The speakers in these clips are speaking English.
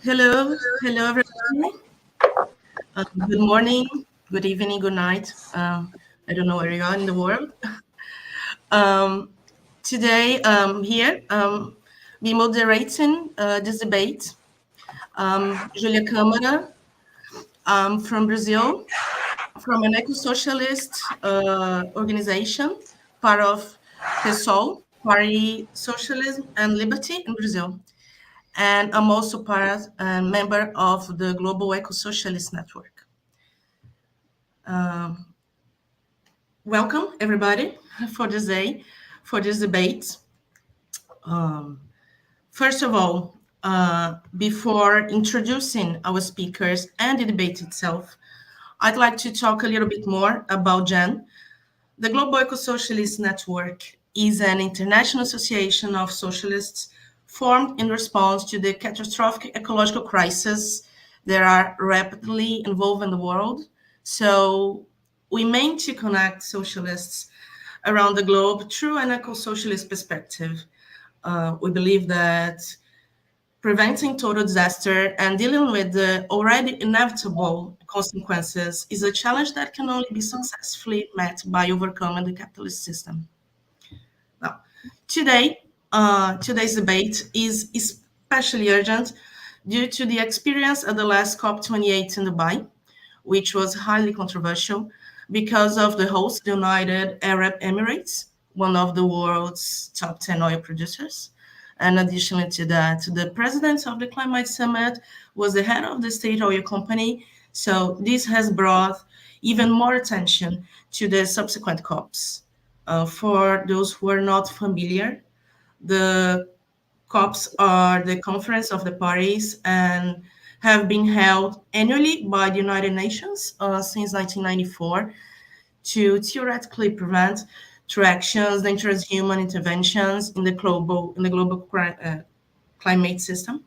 Hello, everybody. Good morning, good evening, good night. I don't know where you are in the world. Um, Today, here, be moderating this debate. Julia Câmara, from Brazil, from an eco-socialist organization, part of PSOL, Party Socialism and Liberty in Brazil. And I'm also part and member of the Global Ecosocialist Network. Welcome, everybody, for this day, for this debate. First of all, before introducing our speakers and the debate itself, I'd like to talk a little bit more about GEN. The Global Ecosocialist Network is an international association of socialists formed in response to the catastrophic ecological crisis that are rapidly involving the world. So we mean to connect socialists around the globe through an eco-socialist perspective. We believe that preventing total disaster and dealing with the already inevitable consequences is a challenge that can only be successfully met by overcoming the capitalist system. Now, today's debate is especially urgent due to the experience at the last COP28 in Dubai, which was highly controversial because of the host, the United Arab Emirates, one of the world's top 10 oil producers. And additionally to that, the president of the climate summit was the head of the state oil company. So this has brought even more attention to the subsequent COPs. For those who are not familiar, the COPs are the Conference of the Parties and have been held annually by the United Nations since 1994 to theoretically prevent through actions dangerous human interventions in the global climate system.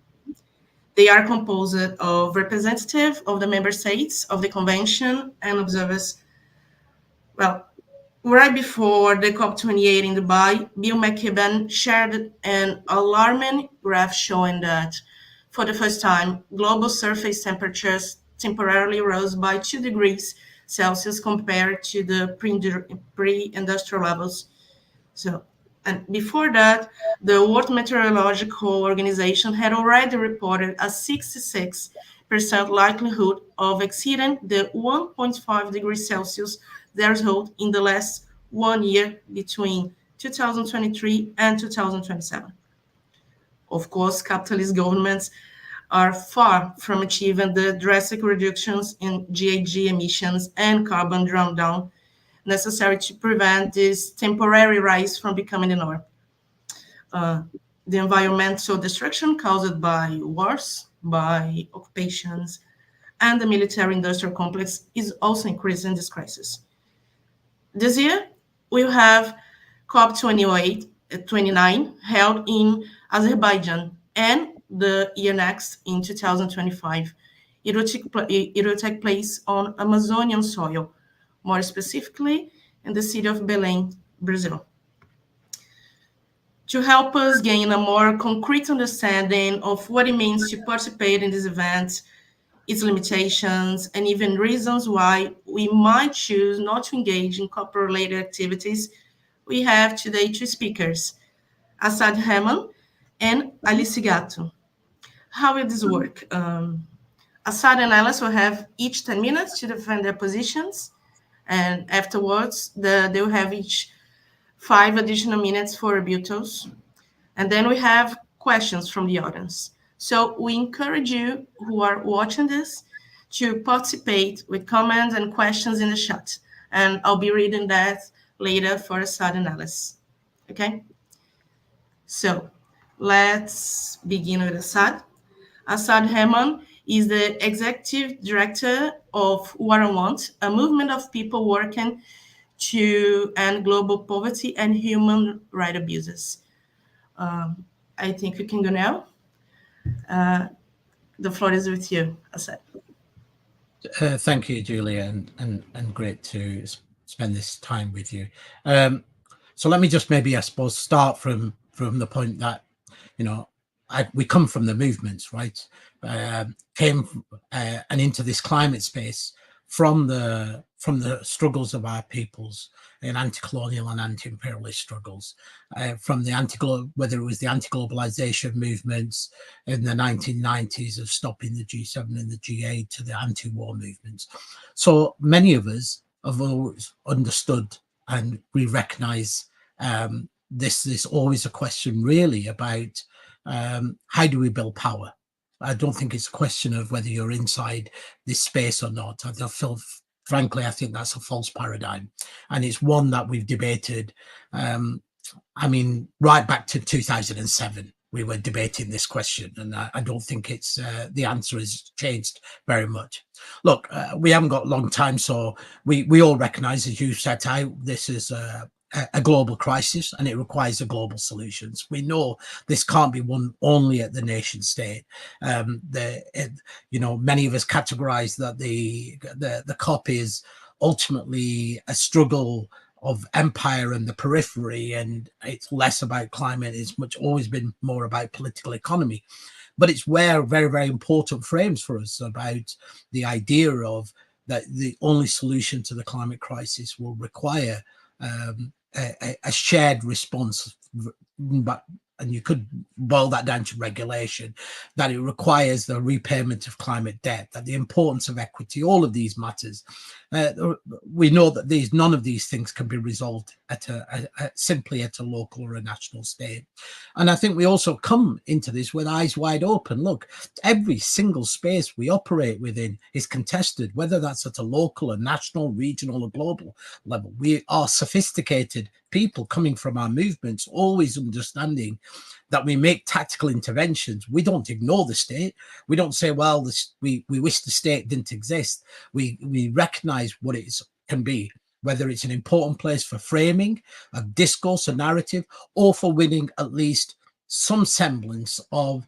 They are composed of representatives of the member states of the convention and observers. Well, right before the COP28 in Dubai, Bill McKibben shared an alarming graph showing that for the first time, global surface temperatures temporarily rose by 2 degrees Celsius compared to the pre-industrial levels. So, and before that, the World Meteorological Organization had already reported a 66% likelihood of exceeding the 1.5 degrees Celsius threshold in the last 1 year between 2023 and 2027. Of course, capitalist governments are far from achieving the drastic reductions in GHG emissions and carbon drawdown necessary to prevent this temporary rise from becoming the norm. The environmental destruction caused by wars, by occupations, and the military-industrial complex is also increasing this crisis. This year, we'll have COP29 held in Azerbaijan, and the year next, in 2025, it will take place on Amazonian soil, more specifically in the city of Belém, Brazil. To help us gain a more concrete understanding of what it means to participate in this event, its limitations, and even reasons why we might choose not to engage in COP-related activities, we have today two speakers, Asad Rehman and Alice Gato. How will this work? Asad and Alice will have each 10 minutes to defend their positions, and afterwards, they will have each 5 additional minutes for rebuttals. And then we have questions from the audience. So we encourage you who are watching this to participate with comments and questions in the chat. And I'll be reading that later for Asad and Alice. Okay? So let's begin with Asad. Asad Rehman is the executive director of What I Want, a movement of people working to end global poverty and human rights abuses. I think we can go now. The floor is with you, Asad. Thank you, Julia, and great to spend this time with you. So let me just maybe, I suppose, start from the point that, we come from the movements, right? Came and into this climate space from the struggles of our peoples in anti-colonial and anti-imperialist struggles, from the whether it was the anti-globalization movements in the 1990s of stopping the G7 and the G8 to the anti-war movements. So many of us have always understood, and we recognize this is always a question really about how do we build power. I don't think it's a question of whether you're inside this space or not. I feel, frankly, I think that's a false paradigm, and it's one that we've debated. I mean, right back to 2007, we were debating this question, and I don't think it's the answer has changed very much. Look, we haven't got a long time, so we all recognise, as you set out, this is a global crisis, and it requires a global solutions. We know this can't be won only at the nation state. Many of us categorise that the COP is ultimately a struggle of empire and the periphery, and it's less about climate. It's always been more about political economy, but it's where very, very important frames for us about the idea of that the only solution to the climate crisis will require a shared response, and you could boil that down to regulation, that it requires the repayment of climate debt, that the importance of equity, all of these matters. We know that none of these things can be resolved simply at a local or a national state. And I think we also come into this with eyes wide open. Look, every single space we operate within is contested, whether that's at a local, a national, regional, or global level. We are sophisticated people coming from our movements, always understanding that we make tactical interventions. We don't ignore the state. We don't say, well, we wish the state didn't exist. We recognize what it can be, whether it's an important place for framing a discourse, a narrative, or for winning at least some semblance of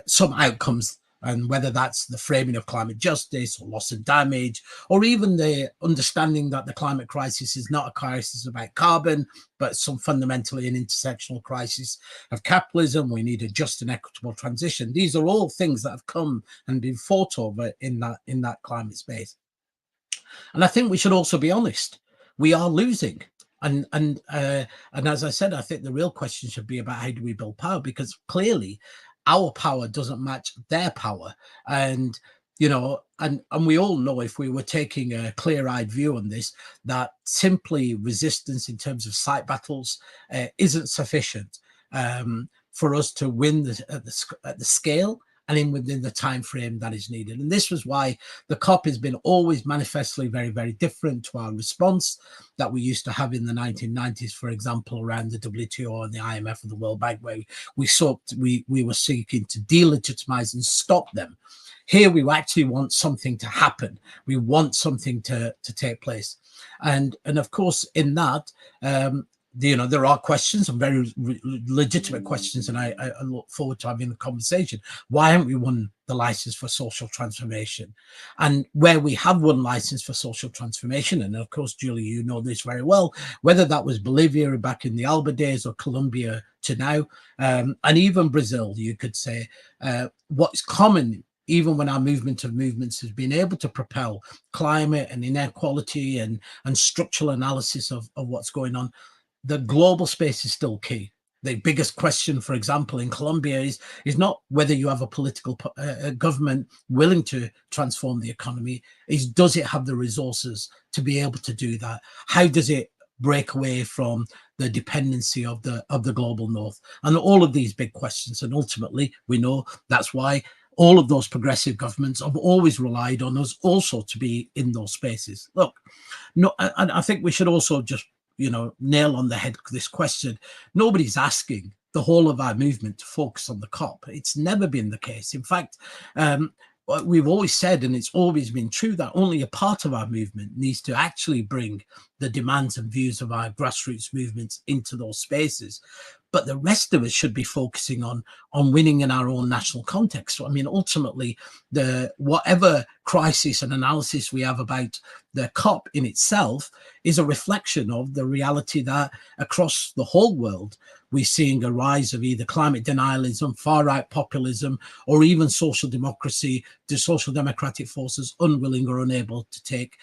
some outcomes, and whether that's the framing of climate justice or loss and damage, or even the understanding that the climate crisis is not a crisis about carbon, but some fundamentally an intersectional crisis of capitalism. We need a just and equitable transition. These are all things that have come and been fought over in that climate space. And I think we should also be honest. We are losing. And as I said, I think the real question should be about how do we build power, because clearly our power doesn't match their power. And and we all know, if we were taking a clear-eyed view on this, that simply resistance in terms of site battles isn't sufficient for us to win at the scale and within the time frame that is needed. And this was why the COP has been always manifestly very, very different to our response that we used to have in the 1990s, for example, around the WTO and the IMF and the World Bank, where we were seeking to delegitimize and stop them. Here we actually want something to happen. We want something to take place. And of course, in that, there are questions, and very legitimate questions, and I look forward to having the conversation. Why haven't we won the license for social transformation? And where we have won license for social transformation, and of course, Julie, you know this very well, whether that was Bolivia back in the Alba days or Colombia to now, and even Brazil, you could say, what's common, even when our movement of movements has been able to propel climate and inequality and structural analysis of what's going on, the global space is still key. The biggest question, for example, in Colombia is not whether you have a political government willing to transform the economy, is does it have the resources to be able to do that? How does it break away from the dependency of the global north? And all of these big questions. And ultimately, we know that's why all of those progressive governments have always relied on us also to be in those spaces. Look, no, and I think we should also just nail on the head this question. Nobody's asking the whole of our movement to focus on the COP. It's never been the case. In fact, we've always said, and it's always been true, that only a part of our movement needs to actually bring the demands and views of our grassroots movements into those spaces. but the rest of us should be focusing on winning in our own national context. So, I mean, ultimately, whatever crisis and analysis we have about the COP in itself is a reflection of the reality that across the whole world, we're seeing a rise of either climate denialism, far-right populism, or even social democracy, the social democratic forces unwilling or unable to take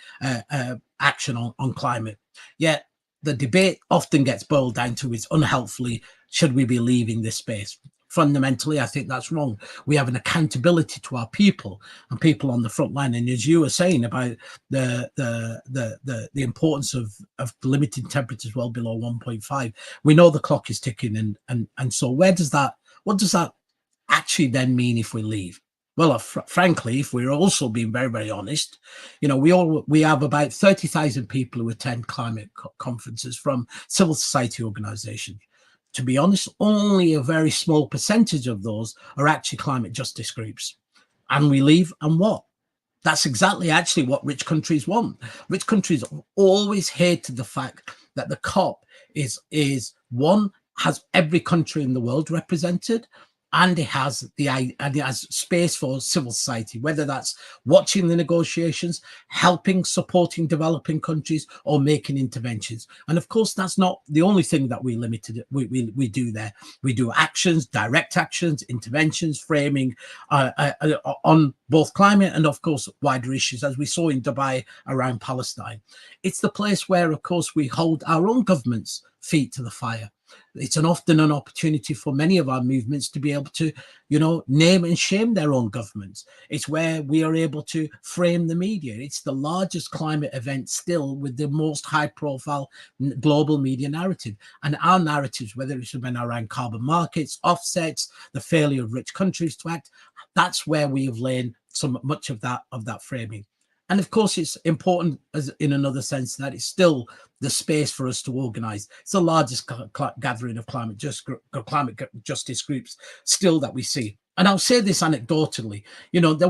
action on climate. Yet the debate often gets boiled down to is unhelpfully, should we be leaving this space? Fundamentally, I think that's wrong. We have an accountability to our people and people on the front line. And as you were saying about the importance of limiting temperatures well below 1.5, we know the clock is ticking. And so what does that actually then mean if we leave? Well, frankly, if we're also being very, very honest, we have about 30,000 people who attend climate conferences from civil society organizations. To be honest, only a very small percentage of those are actually climate justice groups. And we leave, and what? That's exactly actually what rich countries want. Rich countries always hated the fact that the COP has every country in the world represented, and it has space for civil society, whether that's watching the negotiations, helping, supporting developing countries, or making interventions. And of course, that's not the only thing that we do there. We do actions, direct actions, interventions, framing on both climate and, of course, wider issues, as we saw in Dubai around Palestine. It's the place where, of course, we hold our own government's feet to the fire. It's often an opportunity for many of our movements to be able to, name and shame their own governments. It's where we are able to frame the media. It's the largest climate event still with the most high-profile global media narrative. And our narratives, whether it's been around carbon markets, offsets, the failure of rich countries to act, that's where we have laid much of that framing. And of course, it's important as in another sense that it's still the space for us to organize. It's the largest gathering of climate justice groups still that we see. And I'll say this anecdotally, there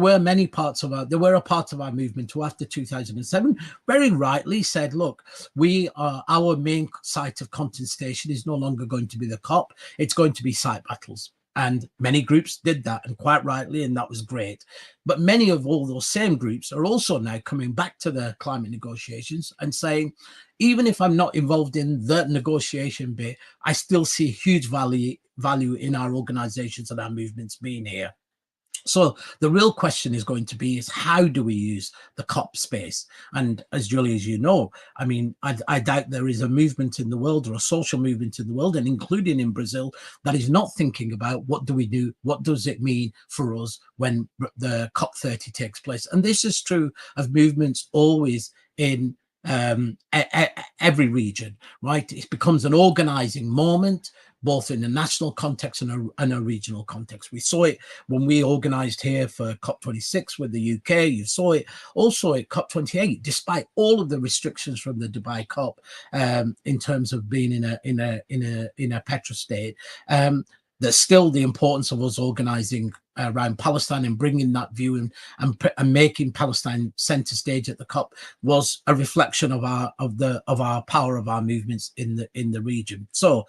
were a part of our movement who after 2007 very rightly said, look, our main site of contestation is no longer going to be the COP, it's going to be site battles. And many groups did that, and quite rightly, and that was great. But many of all those same groups are also now coming back to the climate negotiations and saying, even if I'm not involved in the negotiation bit, I still see huge value in our organizations and our movements being here. So the real question is going to be is how do we use the COP space? And as Julie, as you know, I mean, I doubt there is a movement in the world or a social movement in the world, and including in Brazil, that is not thinking about what do we do? What does it mean for us when the COP30 takes place? And this is true of movements always in every region, right? It becomes an organizing moment, both in a national context and a regional context. We saw it when we organized here for COP26 with the UK. You saw it also at COP28, despite all of the restrictions from the Dubai COP in terms of being in a petrostate. There's still the importance of us organizing around Palestine and bringing that view and making Palestine center stage at the COP was a reflection of our power of our movements in the region. So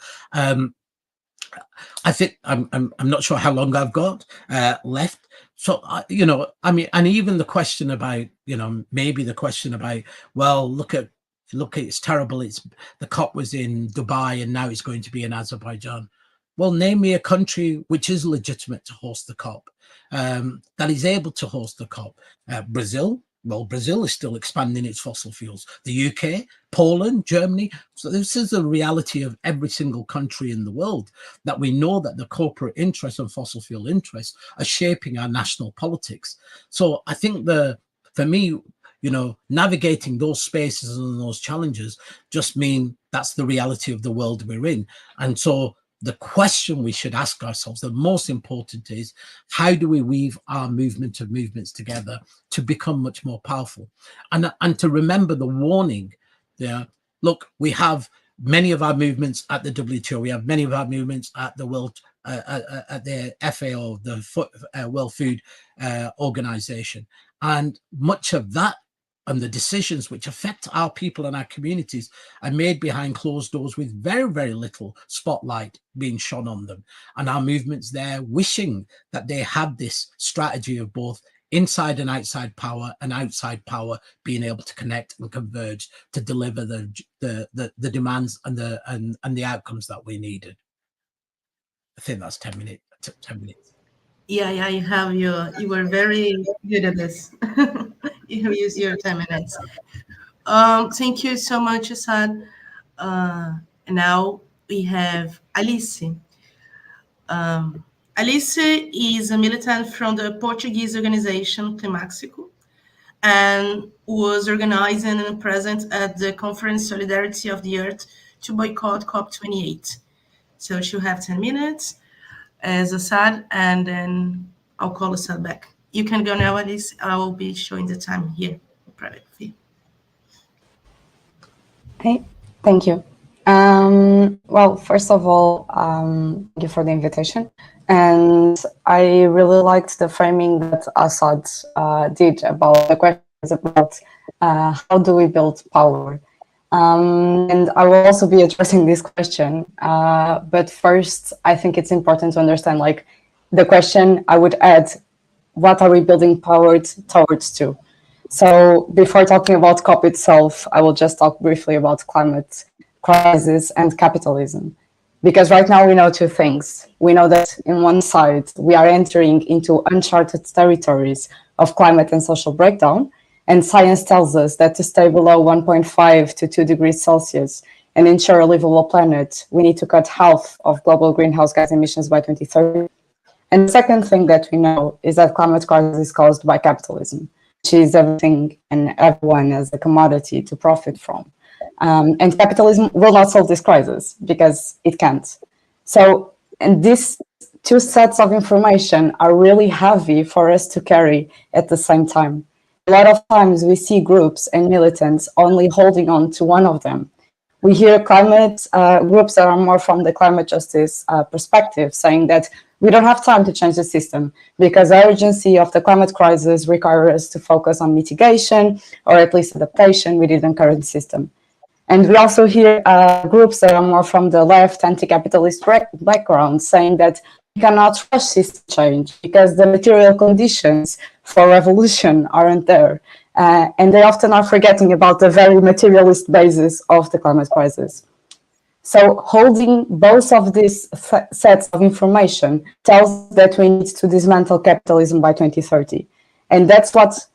I think I'm not sure how long I've got left. So I mean, and even the question about maybe the question about, well, look at it's terrible. The COP was in Dubai and now it's going to be in Azerbaijan. Well, name me a country which is legitimate to host the COP, that is able to host the COP. Brazil. Well, Brazil is still expanding its fossil fuels. The UK, Poland, Germany. So this is the reality of every single country in the world, that we know that the corporate interests and fossil fuel interests are shaping our national politics. So I think for me, navigating those spaces and those challenges just mean that's the reality of the world we're in. And so the question we should ask ourselves, the most important, is how do we weave our movement of movements together to become much more powerful, and to remember the warning. Look, we have many of our movements at the WTO. We have many of our movements at the World, at the FAO, the World Food Organization, and much of that and the decisions which affect our people and our communities are made behind closed doors with very, very little spotlight being shone on them. And our movements there wishing that they had this strategy of both inside and outside power, and outside power being able to connect and converge to deliver the demands and the outcomes that we needed. I think that's 10 minutes. 10 minutes. Yeah, you were very good at this. You used your 10 minutes. Thank you so much, Asad. And now we have Alice. Alice is a militant from the Portuguese organization Climaxico, and was organizing and present at the conference Solidarity of the Earth to boycott COP28. So she'll have 10 minutes as Asad, and then I'll call Asad back. You can go now, Alice. I will be showing the time here in private for you. Hey, thank you. Well, first of all, thank you for the invitation. And I really liked the framing that Asad did about the questions about how do we build power. And I will also be addressing this question. But first, I think it's important to understand, like, the question I would add, what are we building power towards to? So before talking about COP itself, I will just talk briefly about climate crisis and capitalism. Because right now we know two things. We know that in one side, we are entering into uncharted territories of climate and social breakdown. And science tells us that to stay below 1.5 to 2 degrees Celsius and ensure a livable planet, we need to cut half of global greenhouse gas emissions by 2030. And the second thing that we know is that climate crisis is caused by capitalism, which is everything and everyone as a commodity to profit from. And capitalism will not solve this crisis because it can't. So, and these two sets of information are really heavy for us to carry at the same time. A lot of times we see groups and militants only holding on to one of them. We hear climate groups that are more from the climate justice perspective saying that we don't have time to change the system because the urgency of the climate crisis requires us to focus on mitigation or at least adaptation within the current system. And we also hear groups that are more from the left anti-capitalist background saying that we cannot rush system change because the material conditions for revolution aren't there. And they often are forgetting about the very materialist basis of the climate crisis. So holding both of these sets of information tells that we need to dismantle capitalism by 2030. And that's what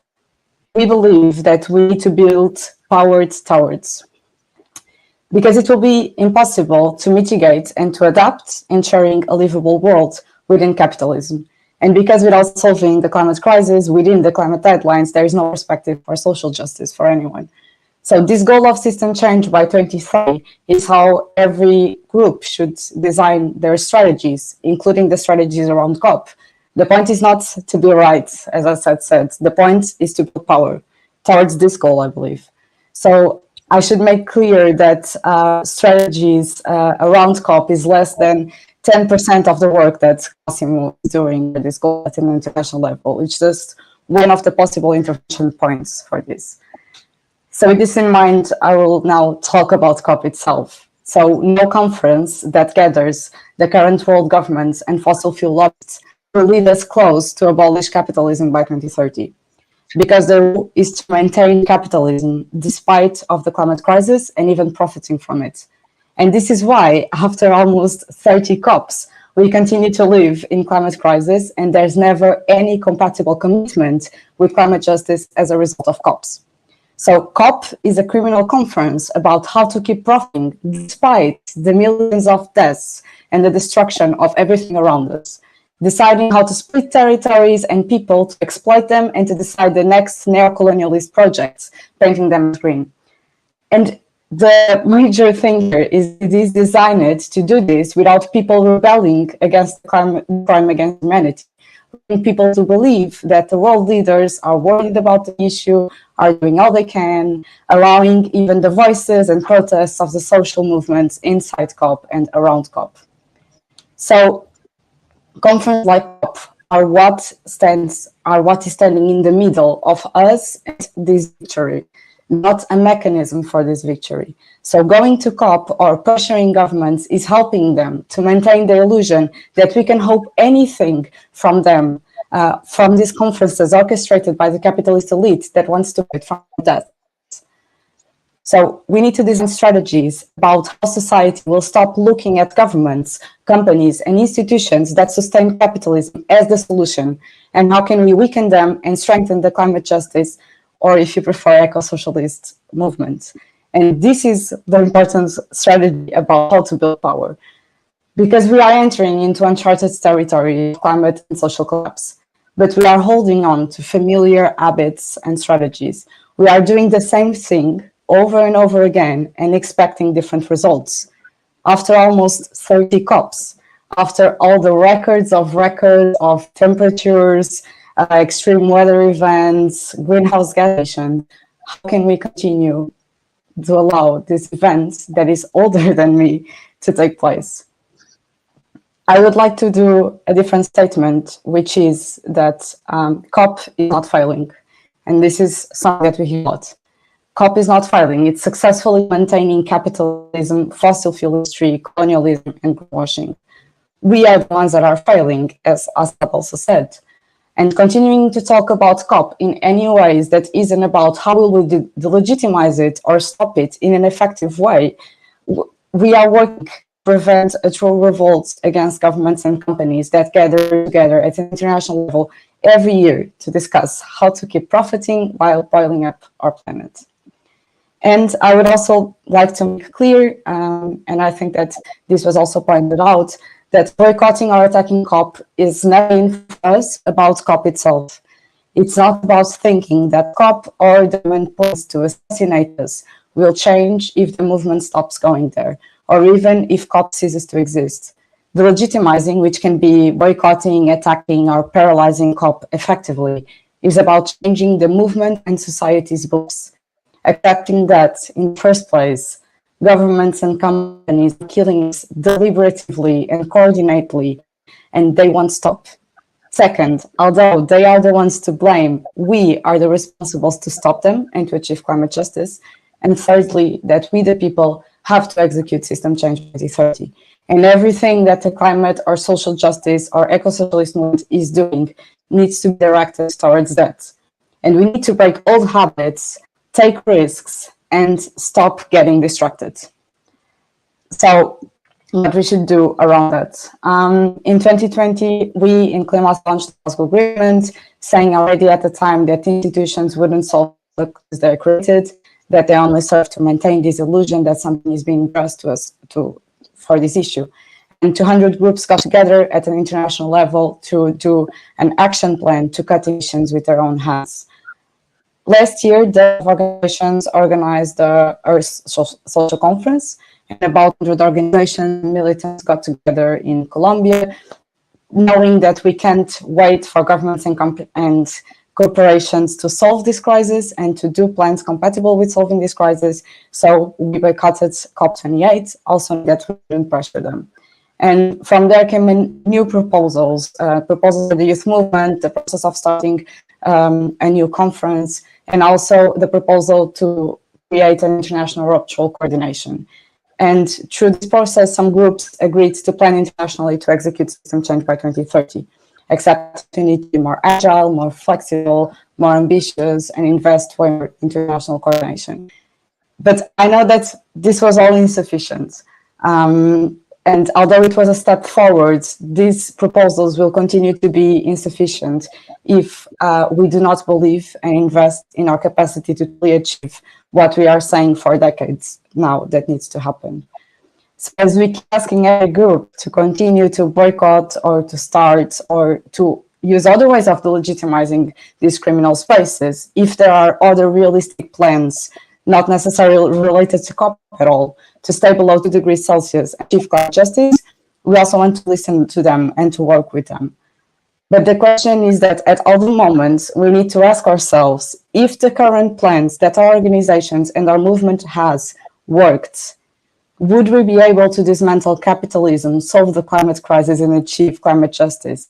we believe that we need to build power towards. Because it will be impossible to mitigate and to adapt, ensuring a livable world within capitalism. And because without solving the climate crisis within the climate deadlines, there is no perspective for social justice for anyone. So this goal of system change by 2030 is how every group should design their strategies, including the strategies around COP. The point is not to be right, as Asad said. The point is to build power towards this goal, I believe. So I should make clear that strategies around COP is less than 10% of the work that Cosimo is doing at this goal at an international level. It's just one of the possible intervention points for this. So with this in mind, I will now talk about COP itself. So no conference that gathers the current world governments and fossil fuel lobbyists will lead us close to abolish capitalism by 2030. Because the rule is to maintain capitalism despite of the climate crisis and even profiting from it. And this is why, after almost 30 COPs, we continue to live in climate crisis and there's never any compatible commitment with climate justice as a result of COPs. So COP is a criminal conference about how to keep profiting despite the millions of deaths and the destruction of everything around us. Deciding how to split territories and people to exploit them and to decide the next neo-colonialist projects, painting them green. And the major thing here is it is designed to do this without people rebelling against crime against humanity. People to believe that the world leaders are worried about the issue, are doing all they can, allowing even the voices and protests of the social movements inside COP and around COP. So conferences like COP are what is standing in the middle of us and this victory, not a mechanism for this victory. So going to COP or pressuring governments is helping them to maintain the illusion that we can hope anything from them, from these conferences orchestrated by the capitalist elite that wants to fight from death. So we need to design strategies about how society will stop looking at governments, companies, and institutions that sustain capitalism as the solution, and how can we weaken them and strengthen the climate justice, or if you prefer, eco-socialist movement. And this is the important strategy about how to build power, because we are entering into uncharted territory of climate and social collapse, but we are holding on to familiar habits and strategies. We are doing the same thing over and over again and expecting different results. After almost 30 COPs, after all the records of temperatures, extreme weather events, greenhouse gas emissions, how can we continue to allow this event that is older than me to take place? I would like to do a different statement, which is that COP is not failing. And this is something that we hear a lot. COP is not failing. It's successfully maintaining capitalism, fossil fuel industry, colonialism, and greenwashing. We are the ones that are failing, as Asad also said. And continuing to talk about COP in any ways that isn't about how we will delegitimize it or stop it in an effective way, we are working to prevent a true revolt against governments and companies that gather together at an international level every year to discuss how to keep profiting while boiling up our planet. And I would also like to make clear, and I think that this was also pointed out, that boycotting or attacking COP is never for us about COP itself. It's not about thinking that COP or the main plans to assassinate us will change if the movement stops going there, or even if COP ceases to exist. The legitimizing, which can be boycotting, attacking, or paralyzing COP effectively, is about changing the movement and society's beliefs. Accepting that, in the first place, governments and companies are killing us deliberately and coordinately, and they won't stop. Second, although they are the ones to blame, we are the responsibles to stop them and to achieve climate justice. And thirdly, that we, the people, have to execute system change by 2030. And everything that the climate or social justice or eco-socialist movement is doing needs to be directed towards that. And we need to break old habits, take risks, and stop getting distracted. So what we should do around that. In 2020, we in Climax launched the Glasgow Agreement, saying already at the time that institutions wouldn't solve the crises they're created, that they only serve to maintain this illusion that something is being addressed to us for this issue. And 200 groups got together at an international level to do an action plan to cut emissions with their own hands. Last year, the organizations organized the Earth Social Conference, and about 100 organizations and militants got together in Colombia, knowing that we can't wait for governments and corporations to solve this crisis and to do plans compatible with solving this crisis. So we boycotted COP28, also that we didn't pressure them. And from there came in new proposals for the youth movement, the process of starting a new conference, and also the proposal to create an international ruptural coordination. And through this process, some groups agreed to plan internationally to execute system change by 2030, except we need to be more agile, more flexible, more ambitious, and invest for international coordination. But I know that this was all insufficient. And although it was a step forward, these proposals will continue to be insufficient if we do not believe and invest in our capacity to really achieve what we are saying for decades now that needs to happen. So as we keep asking every group to continue to boycott or to start or to use other ways of delegitimizing these criminal spaces, if there are other realistic plans, not necessarily related to COP at all, to stay below 2 degrees Celsius and achieve climate justice, we also want to listen to them and to work with them. But the question is that at all the moments, we need to ask ourselves if the current plans that our organizations and our movement has worked, would we be able to dismantle capitalism, solve the climate crisis, and achieve climate justice?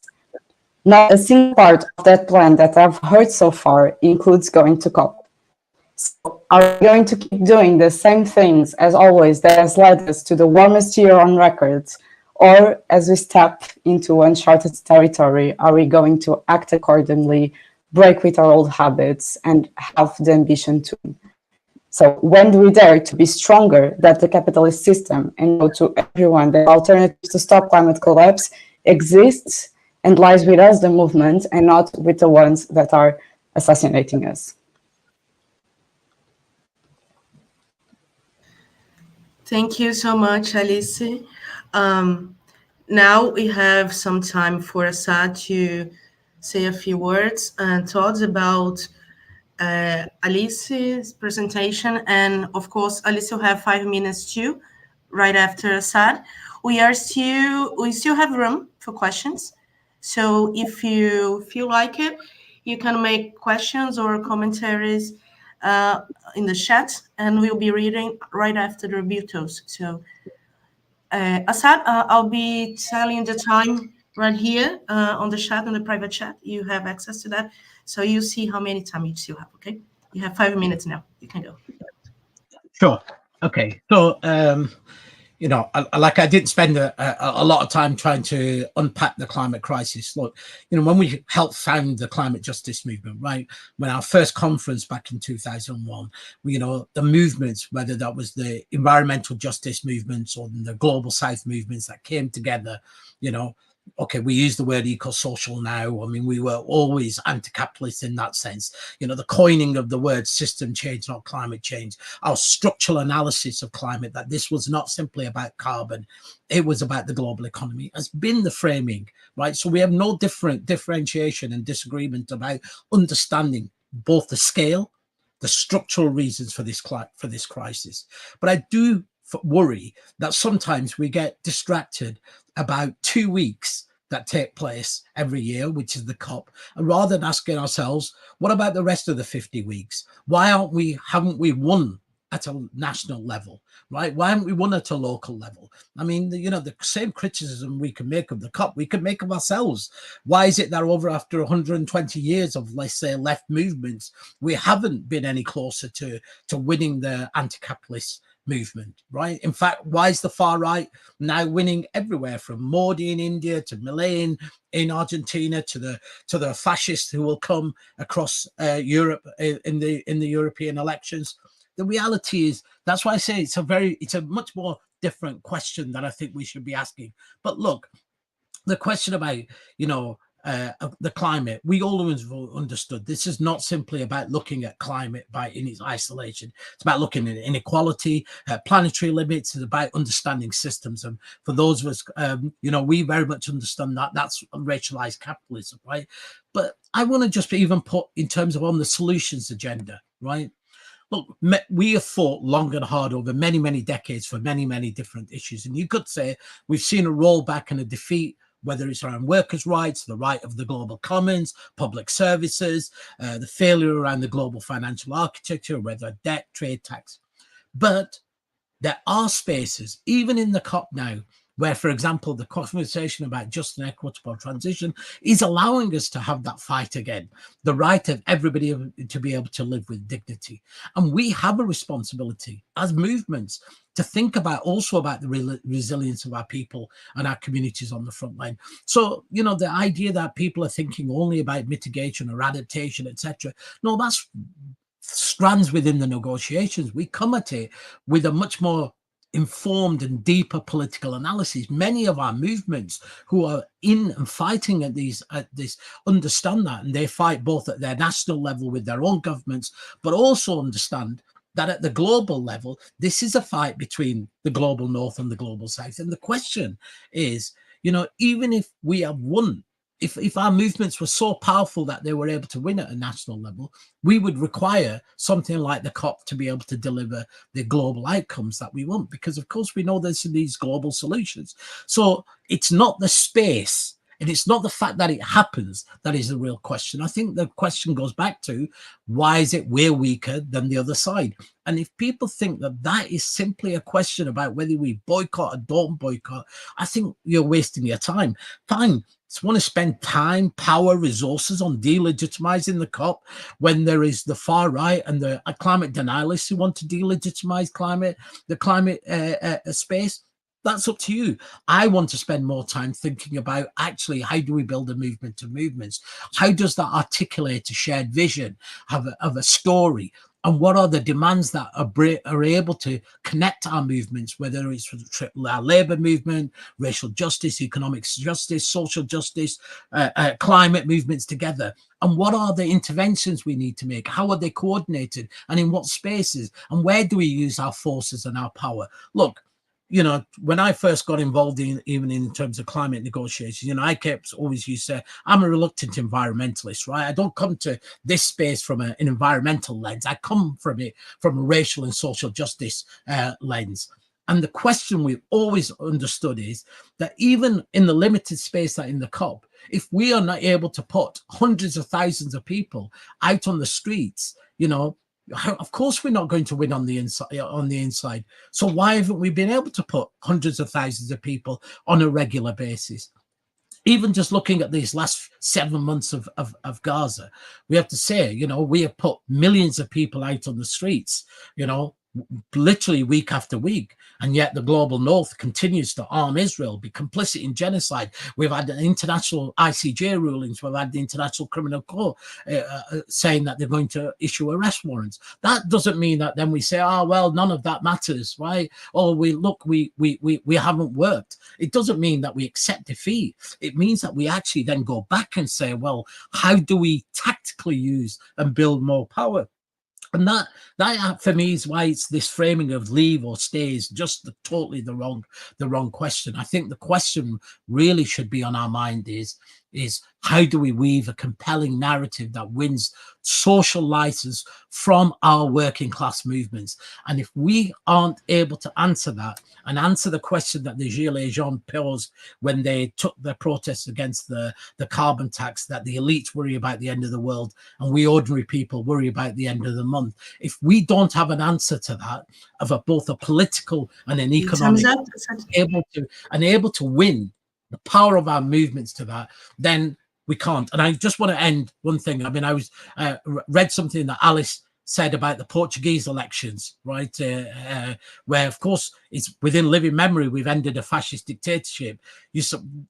Not a single part of that plan that I've heard so far includes going to COP. So are we going to keep doing the same things as always that has led us to the warmest year on record? Or as we step into uncharted territory, are we going to act accordingly, break with our old habits, and have the ambition to? So when do we dare to be stronger than the capitalist system and show to everyone that alternatives to stop climate collapse exists and lies with us, the movement, and not with the ones that are assassinating us? Thank you so much, Alice. Now we have some time for Asad to say a few words and thoughts about Alice's presentation. And of course, Alice will have 5 minutes too, right after Asad. We still have room for questions. So if you feel like it, you can make questions or commentaries uh, in the chat, and we'll be reading right after the rebuttals. So, Asad, I'll be telling the time right here on the chat, on the private chat. You have access to that. So you see how many time you still have, okay? You have 5 minutes now. You can go. Sure. Okay. So, you know, I didn't spend a lot of time trying to unpack the climate crisis. Look, you know, when we helped found the climate justice movement, right, when our first conference back in 2001, you know, the movements, whether that was the environmental justice movements or the global south movements that came together, you know, okay, we use the word eco-social now. I mean, we were always anti-capitalist in that sense. You know, the coining of the word system change, not climate change, our structural analysis of climate, that this was not simply about carbon, it was about the global economy, has been the framing, right? So we have no different differentiation and disagreement about understanding both the scale, the structural reasons for this crisis. But I do worry that sometimes we get distracted about 2 weeks that take place every year, which is the COP, and rather than asking ourselves, what about the rest of the 50 weeks? Why haven't we won at a national level, right? Why haven't we won at a local level? I mean, you know, the same criticism we can make of the COP, we can make of ourselves. Why is it that after 120 years of, let's say, left movements, we haven't been any closer to winning the anti-capitalist movement, right? In fact, why is the far right now winning everywhere, from Modi in India to Milei in Argentina to the fascists who will come across Europe in the European elections? The reality is, that's why I say it's a much more different question that I think we should be asking. But look, the question about, you know, the climate, we always understood this is not simply about looking at climate in its isolation. It's about looking at inequality, planetary limits. It's about understanding systems. And for those of us, you know, we very much understand that that's racialized capitalism, right? But I want to just even put in terms of on the solutions agenda, right? Look, we have fought long and hard over many, many decades for many, many different issues. And you could say we've seen a rollback and a defeat, whether it's around workers' rights, the right of the global commons, public services, the failure around the global financial architecture, whether debt, trade, tax. But there are spaces, even in the COP now, where, for example, the conversation about just and equitable transition is allowing us to have that fight again, the right of everybody to be able to live with dignity. And we have a responsibility as movements to think about also about the resilience of our people and our communities on the front line. So, you know, the idea that people are thinking only about mitigation or adaptation, etc., no, that's strands within the negotiations. We come at it with a much more informed and deeper political analysis. Many of our movements who are in and fighting at this understand that, and they fight both at their national level with their own governments, but also understand that at the global level, this is a fight between the global north and the global south. And the question is, you know, even if we have won, if our movements were so powerful that they were able to win at a national level, we would require something like the COP to be able to deliver the global outcomes that we want, because of course we know there's these global solutions. So it's not the space, And it's not the fact that it happens that is the real question. I think the question goes back to, why is it we're weaker than the other side? And if people think that that is simply a question about whether we boycott or don't boycott, I think you're wasting your time. Fine. Just want to spend time, power, resources on delegitimizing the COP when there is the far right and the climate denialists who want to delegitimize the climate space. That's up to you. I want to spend more time thinking about actually how do we build a movement of movements? How does that articulate a shared vision of a story? And what are the demands that are able to connect our movements, whether it's our labor movement, racial justice, economic justice, social justice, climate movements together? And what are the interventions we need to make? How are they coordinated? And in what spaces? And where do we use our forces and our power? Look, you know, when I first got involved even in terms of climate negotiations, you know, I kept always used to say, I'm a reluctant environmentalist, right? I don't come to this space from an environmental lens. I come from it from a racial and social justice lens. And the question we've always understood is that even in the limited space that in the COP, if we are not able to put hundreds of thousands of people out on the streets, you know, of course we're not going to win on the inside. So why haven't we been able to put hundreds of thousands of people on a regular basis? Even just looking at these last 7 months of Gaza, we have to say, you know, we have put millions of people out on the streets, you know, literally week after week, and yet the global north continues to arm Israel, be complicit in genocide. We've had international ICJ rulings, we've had the International Criminal Court saying that they're going to issue arrest warrants. That doesn't mean that then we say, oh well, none of that matters, right? Or we haven't worked. It doesn't mean that we accept defeat. It means that we actually then go back and say, well, how do we tactically use and build more power? And that for me is why it's this framing of leave or stay is just totally the wrong question. I think the question really should be on our mind is how do we weave a compelling narrative that wins social license from our working class movements? And if we aren't able to answer that and answer the question that the Gilets jaunes posed when they took their protests against the carbon tax, that the elites worry about the end of the world and we ordinary people worry about the end of the month, if we don't have an answer to that of both a political and an economic able to win the power of our movements to that, then we can't. And I just want to end one thing. I mean, I was read something that Alice said about the Portuguese elections, right? Where, of course, it's within living memory, we've ended a fascist dictatorship. You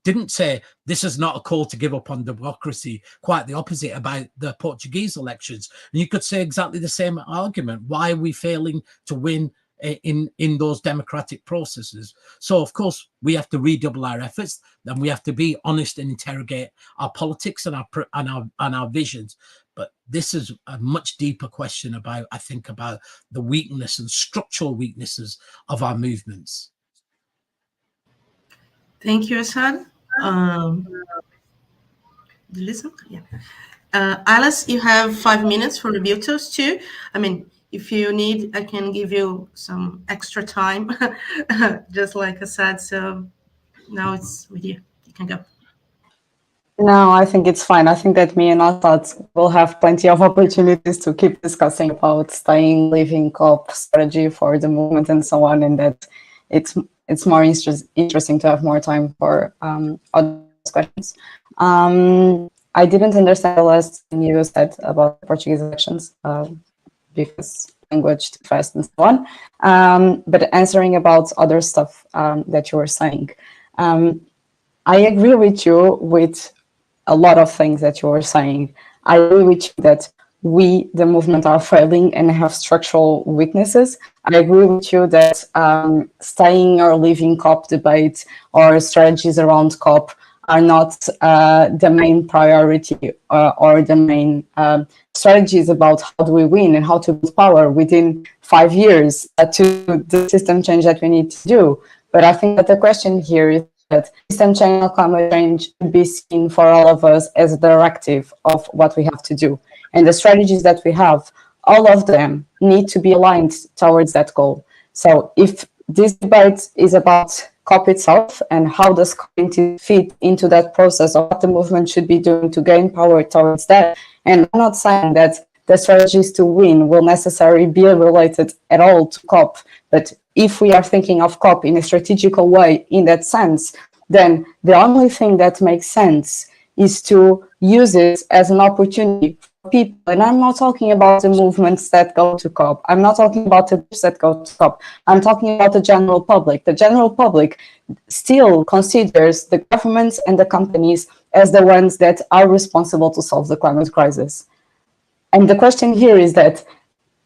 didn't say this is not a call to give up on democracy. Quite the opposite about the Portuguese elections. And you could say exactly the same argument. Why are we failing to win in those democratic processes? So of course we have to redouble our efforts, and we have to be honest and interrogate our politics and our visions. But this is a much deeper question about, I think, about the weakness and structural weaknesses of our movements. Thank you, Asad. Listen, yeah. Alice, you have 5 minutes for review tools too. I mean, if you need, I can give you some extra time, just like Asad. So now it's with you. You can go. No, I think it's fine. I think that me and Asad will have plenty of opportunities to keep discussing about staying, living, COP strategy for the movement and so on, and that it's more interesting to have more time for other questions. I didn't understand the last thing you said about the Portuguese elections because language too fast and so on. But answering about other stuff that you were saying, I agree with you with a lot of things that you were saying. I agree with you that we, the movement, are failing and have structural weaknesses. I agree with you that staying or leaving COP debate or strategies around COP are not the main priority or the main strategies about how do we win and how to build power within 5 years to the system change that we need to do. But I think that the question here is that system change or climate change should be seen for all of us as a directive of what we have to do. And the strategies that we have, all of them need to be aligned towards that goal. So if this debate is about COP itself and how does COP fit into that process of what the movement should be doing to gain power towards that. And I'm not saying that the strategies to win will necessarily be related at all to COP, but if we are thinking of COP in a strategical way in that sense, then the only thing that makes sense is to use it as an opportunity for people. And I'm not talking about the movements that go to COP. I'm not talking about the groups that go to COP. I'm talking about the general public. The general public still considers the governments and the companies as the ones that are responsible to solve the climate crisis. And the question here is that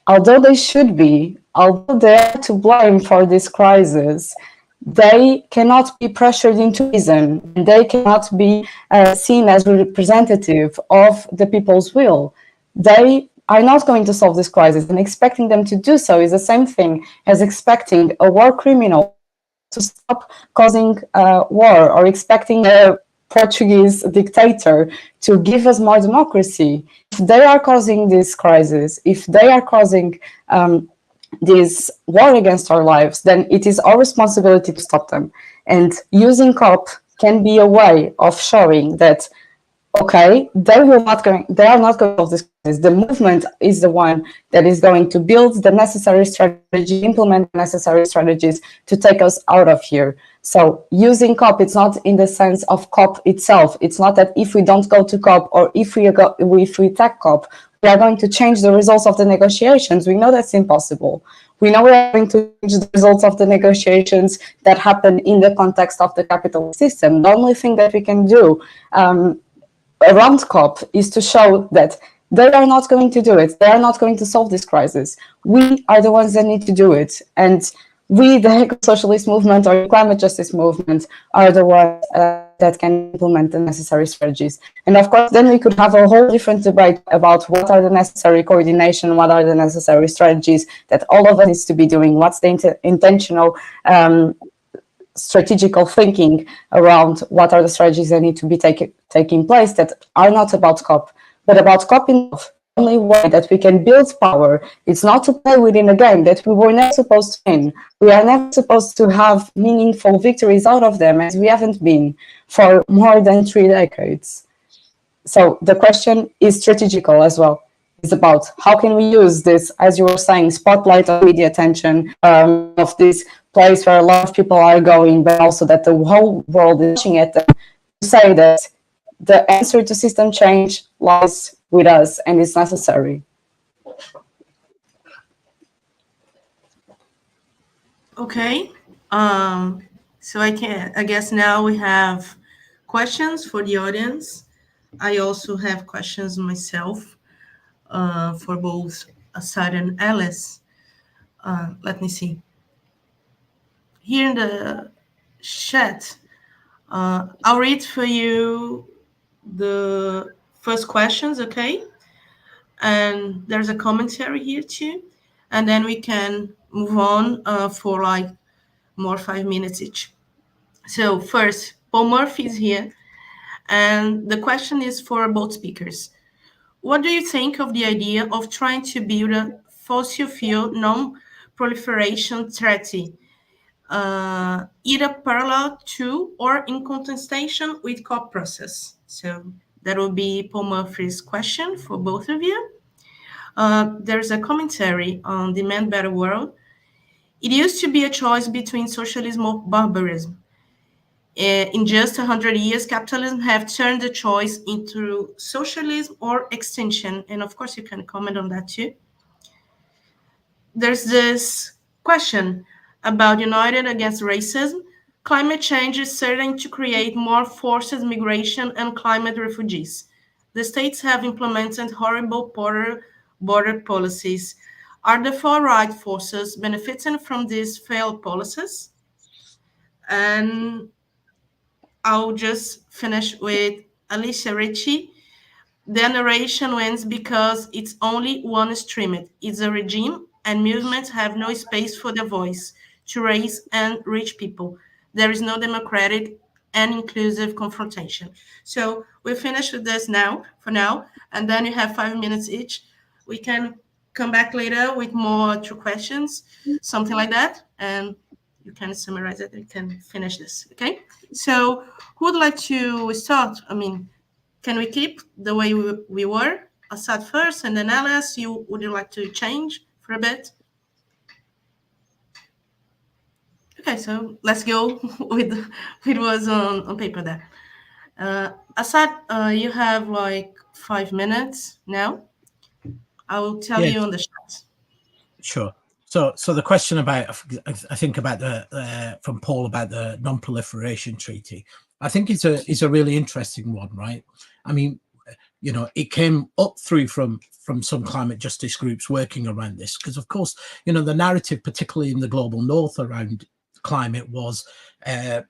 although they should be, although they are to blame for this crisis, they cannot be pressured into reason. They cannot be seen as representative of the people's will. They are not going to solve this crisis, and expecting them to do so is the same thing as expecting a war criminal to stop causing war, or expecting a Portuguese dictator to give us more democracy. If they are causing this crisis, if they are causing this war against our lives, then it is our responsibility to stop them. And using COP can be a way of showing that, okay, they are not going to solve this crisis. The movement is the one that is going to build the necessary strategy, implement the necessary strategies to take us out of here. So using COP, it's not in the sense of COP itself. It's not that if we don't go to COP, or if we attack COP, we are going to change the results of the negotiations. We know that's impossible. We know we are going to change the results of the negotiations that happen in the context of the capitalist system. The only thing that we can do around COP is to show that they are not going to do it. They are not going to solve this crisis. We are the ones that need to do it. And we, the Ecosocialist movement or the climate justice movement, are the ones that can implement the necessary strategies. And of course, then we could have a whole different debate about what are the necessary coordination, what are the necessary strategies that all of us needs to be doing, what's the intentional strategical thinking around what are the strategies that need to be taking place that are not about COP, but about COP itself. The only way that we can build power is not to play within a game that we were never supposed to win. We are never supposed to have meaningful victories out of them, as we haven't been for more than 3 decades. So the question is strategical as well. It's about how can we use this, as you were saying, spotlight of media attention of this place where a lot of people are going, but also that the whole world is watching at them, to say that the answer to system change lies with us and is necessary. Okay. So I guess now we have questions for the audience. I also have questions myself for both Asad and Alice. Let me see. Here in the chat, I'll read for you the first questions, okay? And there's a commentary here too. And then we can move on for like more 5 minutes each. So first, Paul Murphy is here. And the question is for both speakers. What do you think of the idea of trying to build a fossil fuel non-proliferation treaty, either parallel to or in contestation with COP process? So that will be Paul Murphy's question for both of you. There's a commentary on Demand Better World. It used to be a choice between socialism or barbarism. In just 100 years, capitalism have turned the choice into socialism or extinction. And of course, you can comment on that too. There's this question about united against racism. Climate change is certain to create more forced migration and climate refugees. The states have implemented horrible border policies. Are the far-right forces benefiting from these failed policies? And I'll just finish with Alicia Ritchie. The narration wins because it's only one streamed. It's a regime, and movements have no space for their voice to raise and reach people. There is no democratic and inclusive confrontation. So we'll finish with this now, for now, and then you have 5 minutes each. We can come back later with more true questions, something like that. And you can summarize it. You can finish this. Okay. So who would like to start? I mean, can we keep the way we were? Asad first, and then Alice. Would you like to change for a bit? Okay, so let's go with it was on paper there. Asad, you have like 5 minutes now. I will tell you on the chat. Sure. So the question about, I think about the from Paul about the non-proliferation treaty, I think is a really interesting one, right? I mean, you know, it came up through from some climate justice groups working around this, because of course, you know, the narrative, particularly in the global north around climate, was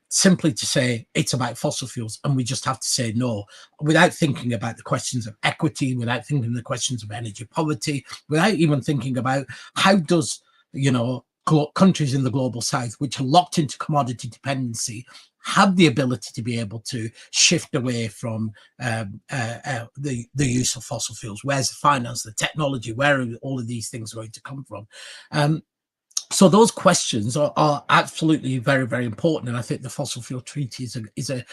simply to say it's about fossil fuels and we just have to say no, without thinking about the questions of equity, without thinking the questions of energy poverty, without even thinking about how does, you know, countries in the global south, which are locked into commodity dependency, have the ability to be able to shift away from the use of fossil fuels. Where's the finance, the technology, where are all of these things going to come from? So those questions are absolutely very, very important, and I think the fossil fuel treaty is a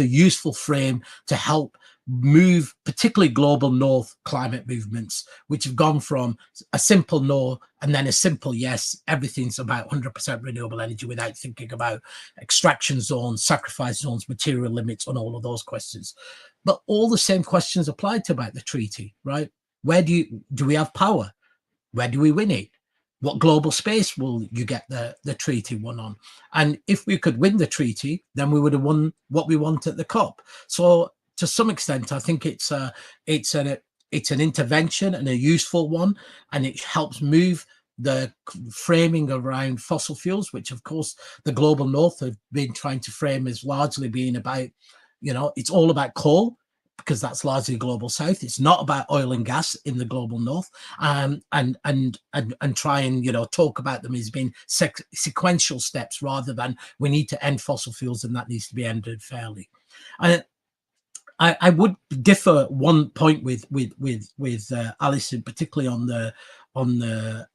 useful frame to help move, particularly global north climate movements, which have gone from a simple no and then a simple yes. Everything's about 100% renewable energy without thinking about extraction zones, sacrifice zones, material limits, on all of those questions. But all the same questions apply to about the treaty, right? Where do we have power? Where do we win it? What global space will you get the treaty won on? And if we could win the treaty, then we would have won what we want at the COP. So to some extent, I think it's an intervention and a useful one, and it helps move the framing around fossil fuels, which of course the global north have been trying to frame as largely being about, you know, it's all about coal, because that's largely global south. It's not about oil and gas in the global north, and try and, you know, talk about them as being sequential steps rather than we need to end fossil fuels and that needs to be ended fairly. And I would differ one point with Alison, particularly on the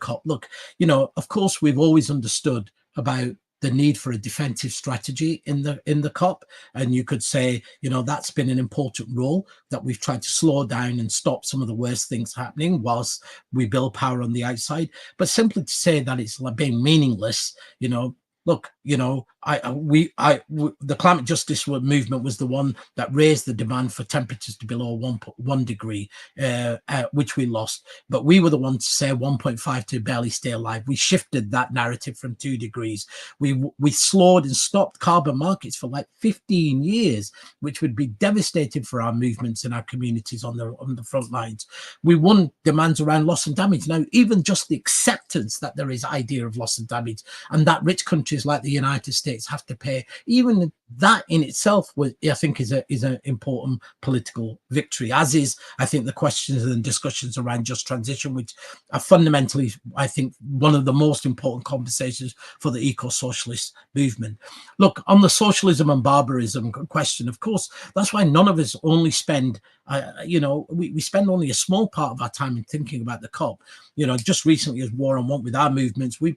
COP. Look, you know, of course we've always understood about the need for a defensive strategy in the COP, and you could say, you know, that's been an important role, that we've tried to slow down and stop some of the worst things happening whilst we build power on the outside. But simply to say that it's like being meaningless, you know, look, you know, the climate justice movement was the one that raised the demand for temperatures to below 1 degree, which we lost. But we were the ones to say 1.5 to barely stay alive. We shifted that narrative from 2 degrees. We slowed and stopped carbon markets for like 15 years, which would be devastating for our movements and our communities on the front lines. We won demands around loss and damage. Now, even just the acceptance that there is idea of loss and damage, and that rich countries like the United States have to pay, even that in itself, I think, is an important political victory, as is, I think, the questions and discussions around just transition, which are fundamentally, I think, one of the most important conversations for the eco-socialist movement. Look, on the socialism and barbarism question, of course, that's why none of us only spend, you know, we spend only a small part of our time in thinking about the COP. You know, just recently, as War on Want with our movements, we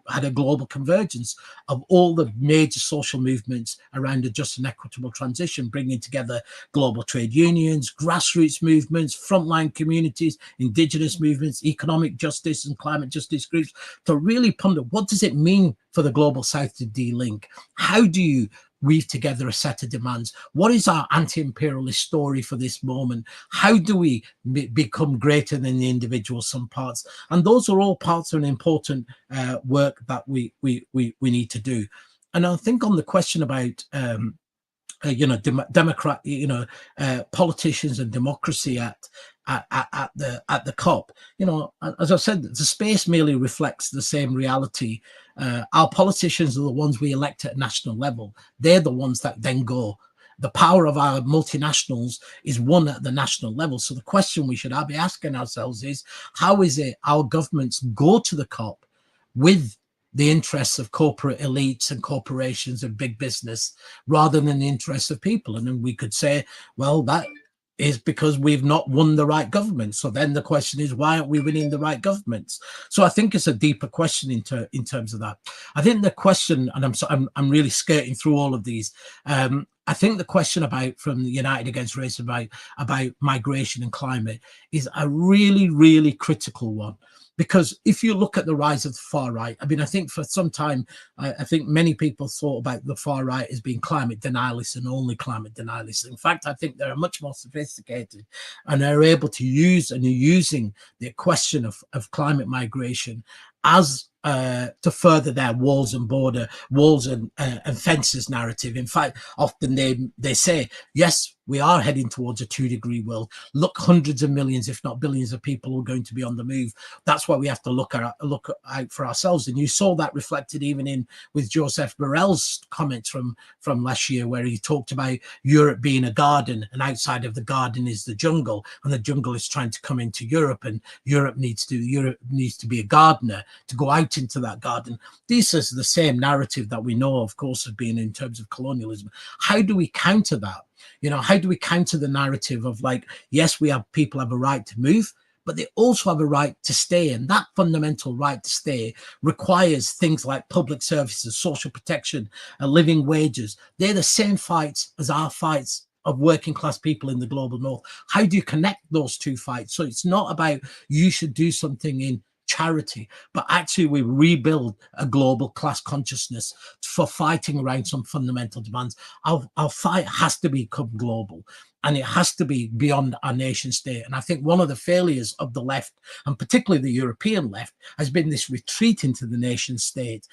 had a global convergence of all the major social movements around a just and equitable transition, bringing together global trade unions, grassroots movements, frontline communities, indigenous movements, economic justice and climate justice groups, to really ponder, what does it mean for the global south to de-link? How do you weave together a set of demands? What is our anti-imperialist story for this moment? How do we become greater than the individual sum parts? And those are all parts of an important work that we need to do. And I think on the question about you know, democrat, you know, politicians and democracy at the COP, you know, as I said, the space merely reflects the same reality. Our politicians are the ones we elect at national level. They're the ones that then go. The power of our multinationals is won at the national level. So the question we should be asking ourselves is, how is it our governments go to the COP with the interests of corporate elites and corporations and big business rather than the interests of people? And then we could say, well, that is because we've not won the right government. So then the question is, why aren't we winning the right governments? So I think it's a deeper question in terms of that. I think the question, and I'm really skirting through all of these. I think the question from the United Against Racism about migration and climate is a really, really critical one. Because if you look at the rise of the far right, I mean, I think for some time, I think many people thought about the far right as being climate denialists and only climate denialists. In fact, I think they're much more sophisticated and are able to use and are using the question of climate migration as to further their walls and fences narrative. In fact, often they say, yes, we are heading towards a 2-degree world. Look, hundreds of millions, if not billions of people are going to be on the move. That's why we have to look out for ourselves. And you saw that reflected even with Joseph Borrell's comments from last year, where he talked about Europe being a garden, and outside of the garden is the jungle, and the jungle is trying to come into Europe, and Europe needs to be a gardener to go out into that garden. This is the same narrative that we know, of course, of being in terms of colonialism. How do we counter that? How do we counter the narrative of, like, yes, people have a right to move, but they also have a right to stay. And that fundamental right to stay requires things like public services, social protection, and living wages. They're the same fights as our fights of working class people in the global north. How do you connect those two fights? So it's not about you should do something in charity, but actually we rebuild a global class consciousness for fighting around some fundamental demands. Our fight has to become global, and it has to be beyond our nation state. And I think one of the failures of the left, and particularly the European left, has been this retreat into the nation state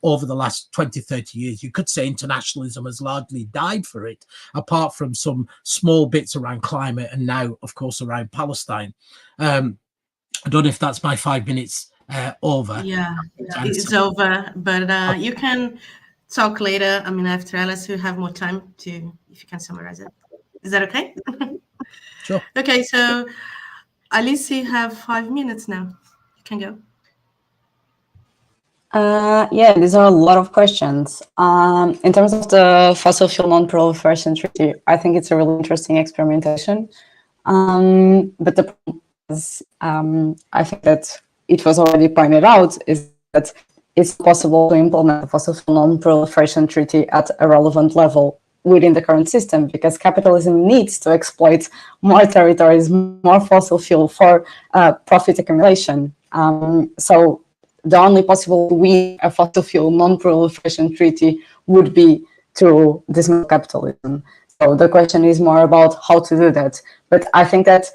over the last 20, 30 years. You could say internationalism has largely died for it, apart from some small bits around climate and now, of course, around Palestine. I don't know if that's my 5 minutes over. Yeah, it's over, but you can talk later. I mean, after Alice, we have more time if you can summarize it. Is that okay? Sure. Okay, so Alice, you have 5 minutes now. You can go. Yeah, these are a lot of questions. In terms of the fossil fuel non-proliferation treaty, I think it's a really interesting experimentation. But the problem is, I think that it was already pointed out, is that it's possible to implement the fossil fuel non-proliferation treaty at a relevant level within the current system, because capitalism needs to exploit more territories, more fossil fuel for profit accumulation. So the only possible win a fossil fuel non-proliferation treaty would be to dismantle capitalism. So the question is more about how to do that. But I think that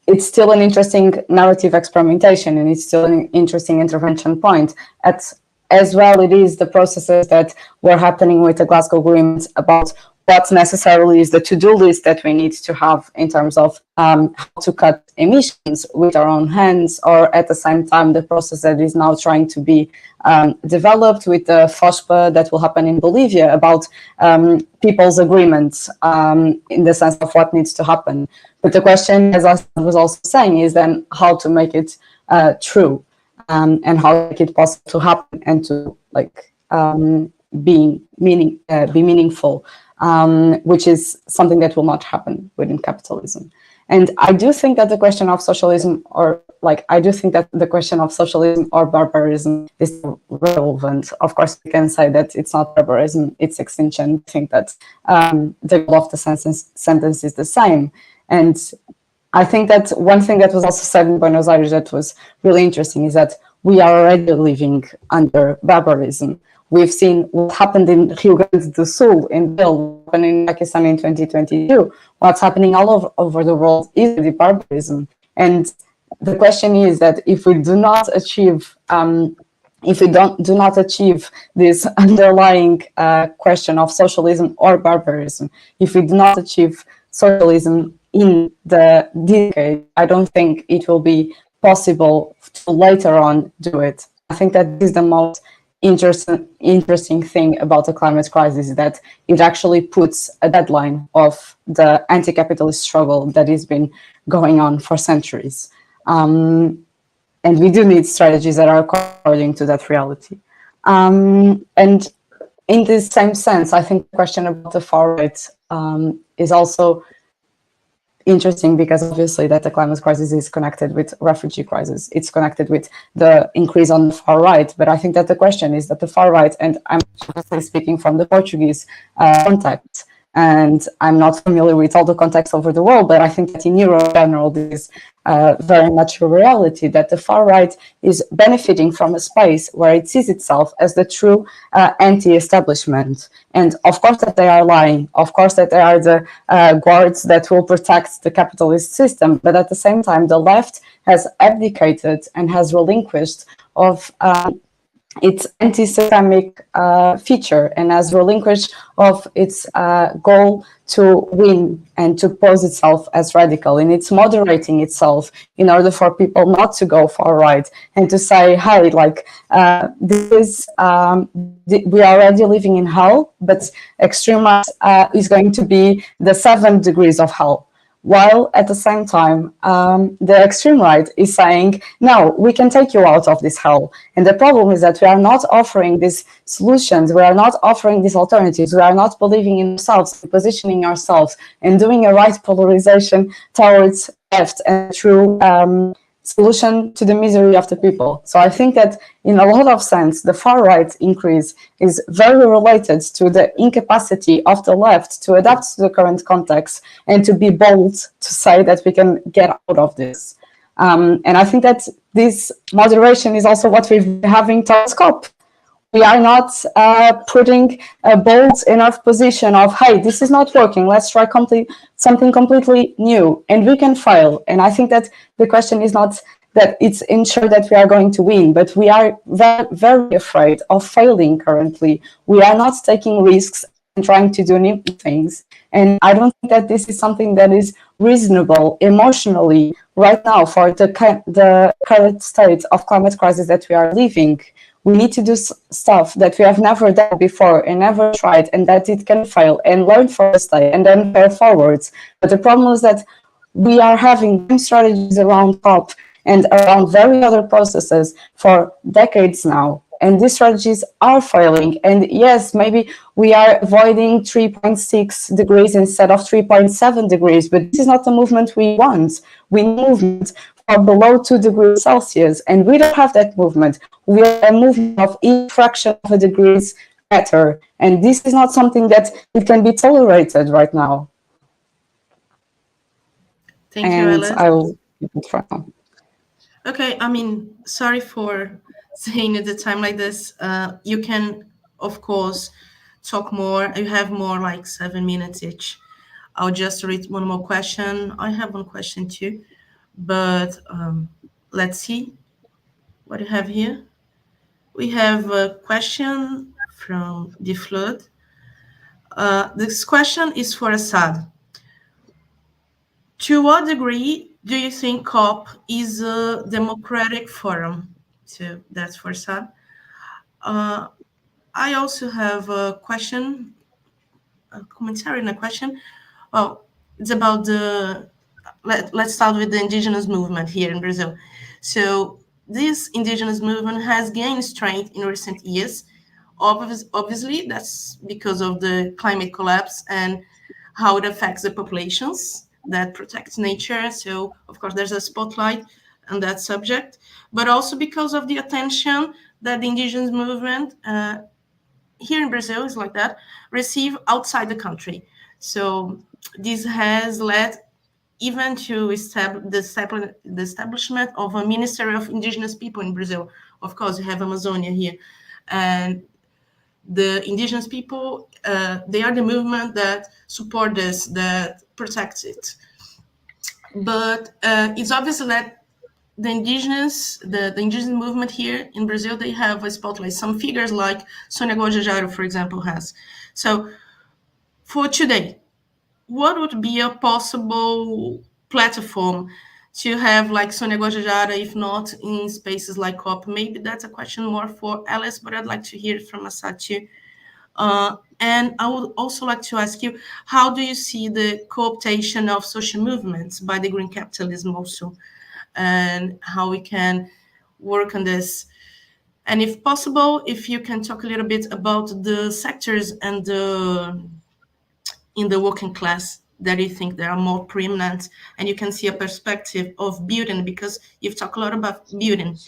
it's still an interesting narrative experimentation, and it's still an interesting intervention point. As well, it is the processes that were happening with the Glasgow Agreement about what necessarily is the to-do list that we need to have in terms of how to cut emissions with our own hands, or at the same time, the process that is now trying to be developed with the FOSPA that will happen in Bolivia about people's agreements in the sense of what needs to happen. But the question, as I was also saying, is then how to make it true. And how to make it possible to happen and to be meaningful, which is something that will not happen within capitalism. And I do think that the question of socialism, or barbarism is relevant. Of course, we can say that it's not barbarism, it's extinction. I think that the goal of the sentence is the same. And I think that one thing that was also said in Buenos Aires that was really interesting is that we are already living under barbarism. We've seen what happened in Rio Grande do Sul, in Brazil, what happened in Pakistan in 2022. What's happening all over the world is the barbarism. And the question is that if we do not achieve do not achieve this underlying question of socialism or barbarism, if we do not achieve socialism in the decade, I don't think it will be possible to later on do it. I think that this is the most interesting thing about the climate crisis, that it actually puts a deadline of the anti-capitalist struggle that has been going on for centuries. And we do need strategies that are according to that reality. And in this same sense, I think the question about the far right is also interesting because obviously that the climate crisis is connected with refugee crisis. It's connected with the increase on the far right. But I think that the question is that the far right, and I'm obviously speaking from the Portuguese context, and I'm not familiar with all the contexts over the world, but I think that in Europe in general, this is very much a reality, that the far right is benefiting from a space where it sees itself as the true anti-establishment. And of course that they are lying, of course that they are the guards that will protect the capitalist system, but at the same time, the left has abdicated and has relinquished of its anti-systemic feature and has relinquished of its goal to win and to pose itself as radical, and it's moderating itself in order for people not to go far right and to say, hey, like this is we are already living in hell, but extreme right is going to be the 7 degrees of hell. While at the same time, the extreme right is saying, no, we can take you out of this hell. And the problem is that we are not offering these solutions, we are not offering these alternatives, we are not believing in ourselves, positioning ourselves, and doing a right polarization towards left and true solution to the misery of the people. So I think that in a lot of sense, the far right increase is very related to the incapacity of the left to adapt to the current context and to be bold to say that we can get out of this. And I think that this moderation is also what we've been having towards COP. We are not putting a bold enough position of, hey, this is not working, let's try something completely new, and we can fail. And I think that the question is not that it's ensured that we are going to win, but we are very, very afraid of failing currently. We are not taking risks and trying to do new things. And I don't think that this is something that is reasonable emotionally right now for the current state of climate crisis that we are living. We need to do stuff that we have never done before and never tried, and that it can fail, and learn from mistake and then fail forwards. But the problem is that we are having strategies around COP and around very other processes for decades now. And these strategies are failing. And yes, maybe we are avoiding 3.6 degrees instead of 3.7 degrees, but this is not the movement we want. We need movement for below 2 degrees Celsius, and we don't have that movement. We are a movement of each fraction of a degrees better, and this is not something that it can be tolerated right now. Thank you, Alice. I will keep it for now. Okay, I mean, sorry for saying at the time like this. You can, of course, talk more. You have more like 7 minutes each. I'll just read one more question. I have one question too, but let's see what you have here. We have a question from the Flood. This question is for Asad. To what degree do you think COP is a democratic forum? So that's for Asad. I also have a question, a commentary and a question. Well, it's about let's start with the indigenous movement here in Brazil. So this indigenous movement has gained strength in recent years. Obviously, that's because of the climate collapse and how it affects the populations that protects nature. So, of course, there's a spotlight on that subject, but also because of the attention that the indigenous movement here in Brazil is like that, receive outside the country. So this has led even to the establishment of a Ministry of Indigenous People in Brazil. Of course, you have Amazonia here. And the indigenous people, they are the movement that support this, that protects it. But it's obvious that the indigenous movement here in Brazil, they have a spotlight. Some figures like Sônia Guajajara, for example, has. So for today, what would be a possible platform to have like Sônia Guajajara, if not in spaces like COP? Maybe that's a question more for Alice, but I'd like to hear it from Asad too. And I would also like to ask you, how do you see the co-optation of social movements by the green capitalism also, and how we can work on this? And if possible, if you can talk a little bit about the sectors and in the working class that you think they are more preeminent, and you can see a perspective of building, because you've talked a lot about building,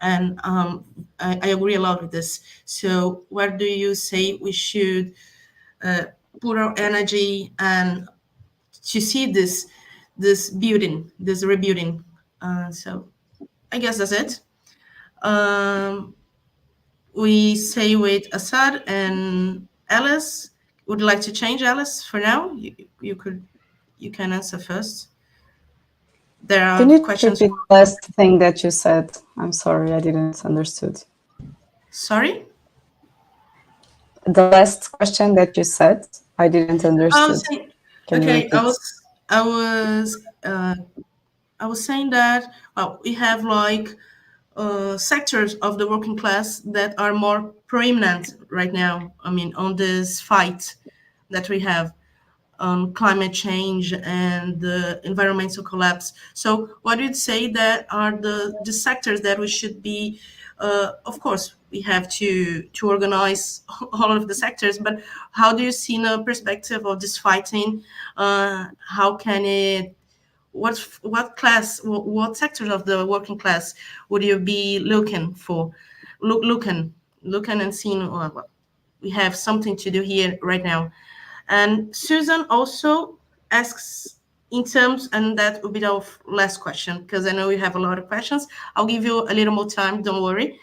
and I agree a lot with this. So where do you say we should put our energy and to see this building, this rebuilding? So I guess that's it. We say with Asad and Alice. Would you like to change, Alice, for now? You can answer first. There are Can you questions. repeat the last thing that you said? I'm sorry, I didn't understood. Sorry? The last question that you said, I didn't understood. Can you Okay, repeat? I was saying that, well, we have like sectors of the working class that are more preeminent right now. I mean, on this fight that we have on climate change and the environmental collapse. So what would you say that are the sectors that we should be, of course, we have to organize all of the sectors, but how do you see in a perspective of this fighting? How can it, what class, what sectors of the working class would you be looking for, looking and seeing, well, we have something to do here right now. And Susan also asks in terms, and that will be our last question, because I know you have a lot of questions. I'll give you a little more time, don't worry.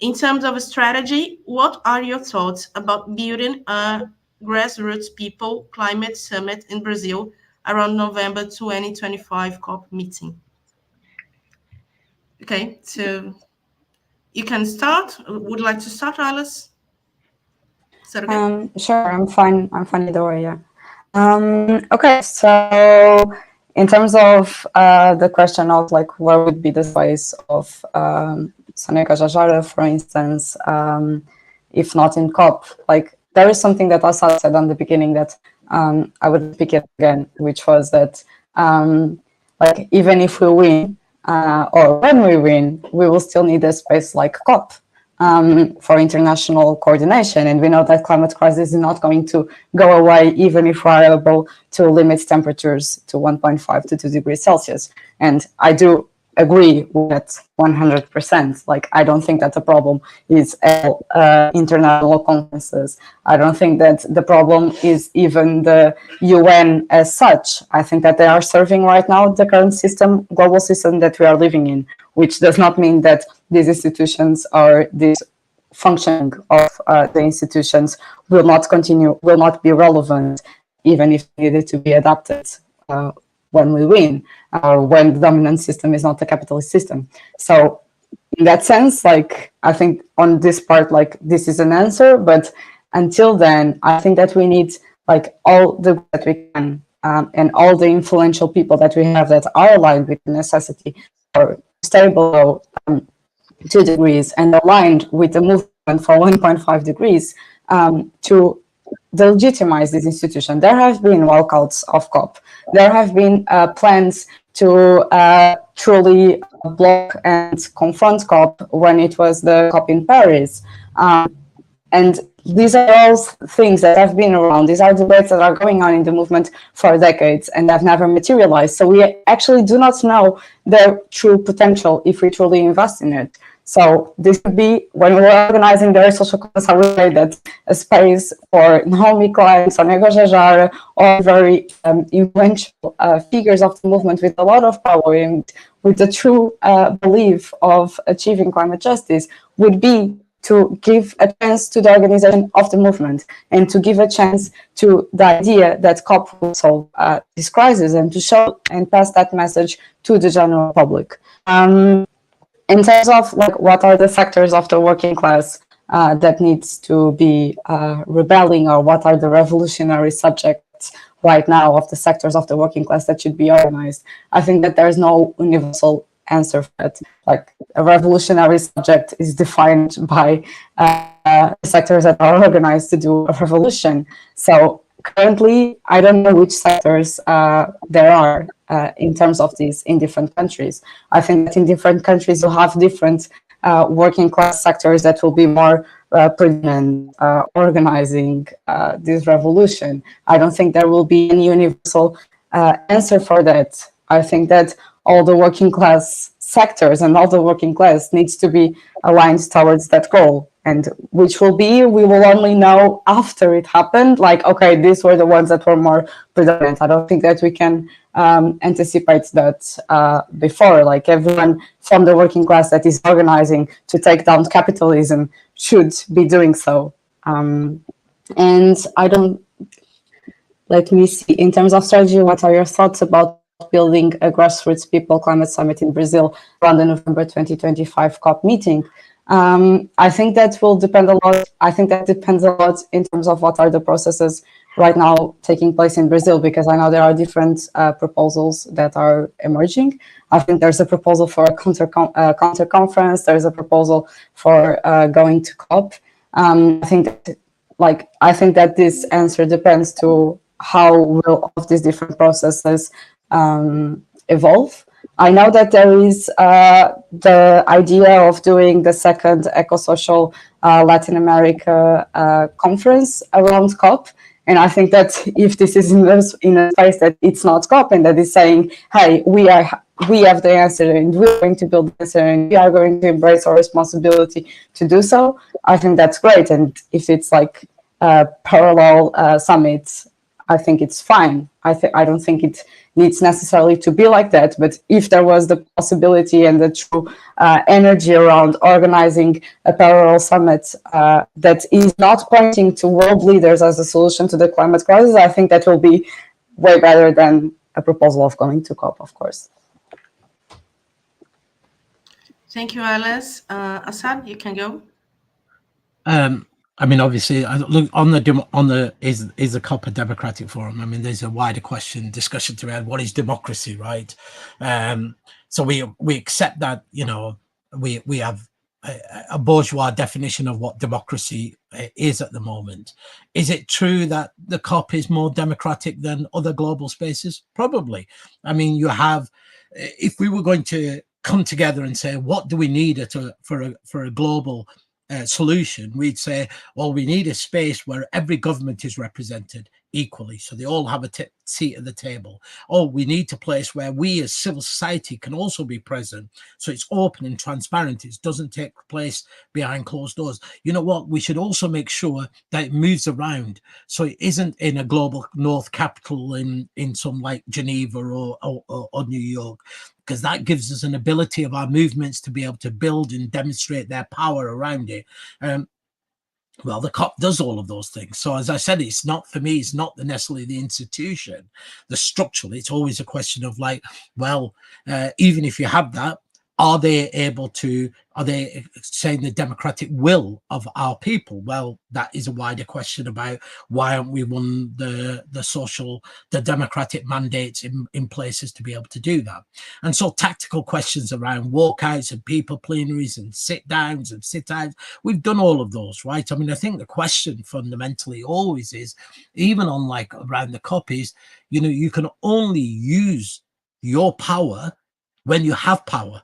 In terms of a strategy, what are your thoughts about building a grassroots people climate summit in Brazil around November 2025 COP meeting? Okay, so you can start. Would you like to start, Alice? Is that okay? Sure, I'm fine. I'm fine either way, yeah. Okay, so in terms of the question of like what would be the size of Soneca Jajara, for instance, if not in COP, like there is something that Asad said on the beginning that I would speak it again, which was that like even if we win or when we win, we will still need a space like COP. For international coordination. And we know that climate crisis is not going to go away even if we are able to limit temperatures to 1.5 to 2 degrees Celsius. And I do agree with that 100%. Like, I don't think that the problem is international conferences. I don't think that the problem is even the UN as such. I think that they are serving right now the current system, global system that we are living in, which does not mean that these institutions or this functioning of the institutions will not continue, will not be relevant, even if needed to be adapted when we win, when the dominant system is not the capitalist system. So in that sense, like, I think on this part, like, this is an answer, but until then, I think that we need like all the that we can and all the influential people that we have that are aligned with the necessity for stay below 2 degrees and aligned with the movement for 1.5 degrees to delegitimize this institution. There have been walkouts of COP. There have been plans to truly block and confront COP when it was the COP in Paris. And these are all things that have been around. These are debates that are going on in the movement for decades and have never materialized. So we actually do not know their true potential if we truly invest in it. So this would be, when we're organizing the social class, I would say that a space for Naomi Klein, Soneca Jajara, all very influential figures of the movement with a lot of power and with the true belief of achieving climate justice would be to give a chance to the organization of the movement and to give a chance to the idea that COP will solve this crisis and to show and pass that message to the general public. In terms of like what are the sectors of the working class that needs to be rebelling, or what are the revolutionary subjects right now of the sectors of the working class that should be organized, I think that there's no universal answer for it. Like, a revolutionary subject is defined by sectors that are organized to do a revolution. So currently, I don't know which sectors there are in terms of these in different countries. I think that in different countries you have different working class sectors that will be more predominant organizing this revolution. I don't think there will be any universal answer for that. I think that all the working class sectors and all the working class needs to be aligned towards that goal, and which will be, we will only know after it happened, like, okay, these were the ones that were more predominant. I don't think that we can anticipate that before. Like, everyone from the working class that is organizing to take down capitalism should be doing so. And I don't, let me see, in terms of strategy, what are your thoughts about building a grassroots people climate summit in Brazil around the November 2025 COP meeting? I think that will depend a lot. I think that depends a lot in terms of what are the processes right now taking place in Brazil, because I know there are different proposals that are emerging. I think there's a proposal for a counter conference. There's a proposal for going to COP. I think that this answer depends to how will all of these different processes evolve. I know that there is the idea of doing the second Ecosocial Latin America conference around COP. And I think that if this is in a space that it's not COP and that is saying, hey, we have the answer and we're going to build the answer and we are going to embrace our responsibility to do so, I think that's great. And if it's like parallel summits, I think it's fine. I don't think it needs necessarily to be like that. But if there was the possibility and the true energy around organizing a parallel summit that is not pointing to world leaders as a solution to the climate crisis, I think that will be way better than a proposal of going to COP, of course. Thank you, Alice. Asad, you can go. I mean, obviously, look on the is the COP a democratic forum? I mean, there's a wider discussion to add. What is democracy, right? So we accept that, you know, we have a bourgeois definition of what democracy is at the moment. Is it true that the COP is more democratic than other global spaces? Probably. I mean, you have, if we were going to come together and say, what do we need for a global solution, we'd say, well, we need a space where every government is represented equally, so they all have a seat at the table. Or we need a place where we as civil society can also be present, so it's open and transparent. It doesn't take place behind closed doors. You know what? We should also make sure that it moves around, so it isn't in a global north capital in some like Geneva or New York, because that gives us an ability of our movements to be able to build and demonstrate their power around it. Well, the COP does all of those things. So as I said, it's not, for me, it's not necessarily the institution, the structural. It's always a question of like, well, even if you have that, are they saying the democratic will of our people? Well, that is a wider question about why aren't we won the democratic mandates in places to be able to do that. And so tactical questions around walkouts and people plenaries and sit downs and sit outs, we've done all of those, right? I mean, I think the question fundamentally always is, even on like around the COP, is, you know, you can only use your power when you have power.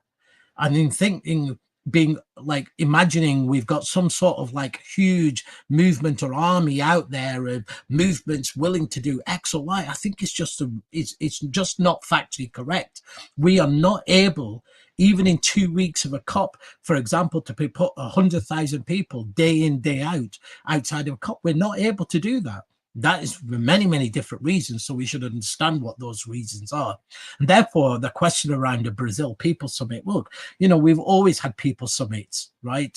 And in thinking, being like imagining we've got some sort of like huge movement or army out there of movements willing to do X or Y, I think it's just not factually correct. We are not able, even in 2 weeks of a COP, for example, to put 100,000 people day in, day out outside of a COP. We're not able to do that. That is for many, many different reasons. So we should understand what those reasons are. And therefore, the question around the Brazil People Summit, look, you know, we've always had people summits, right?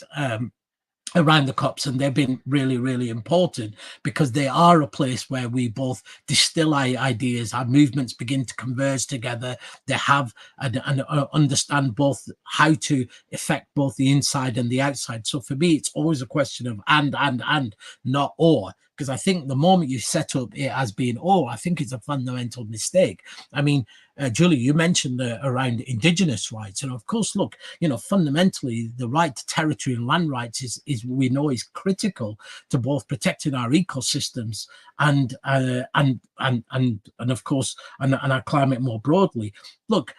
Around the COPs, and they've been really, really important because they are a place where we both distill our ideas, our movements begin to converge together. They have and understand both how to affect both the inside and the outside. So for me, it's always a question of and, not or. Because I think the moment you set up it as being or, I think it's a fundamental mistake. I mean, Julie, you mentioned around indigenous rights. And of course, look, you know, fundamentally, the right to territory and land rights is we know is critical to both protecting our ecosystems and of course, and our climate more broadly. Look,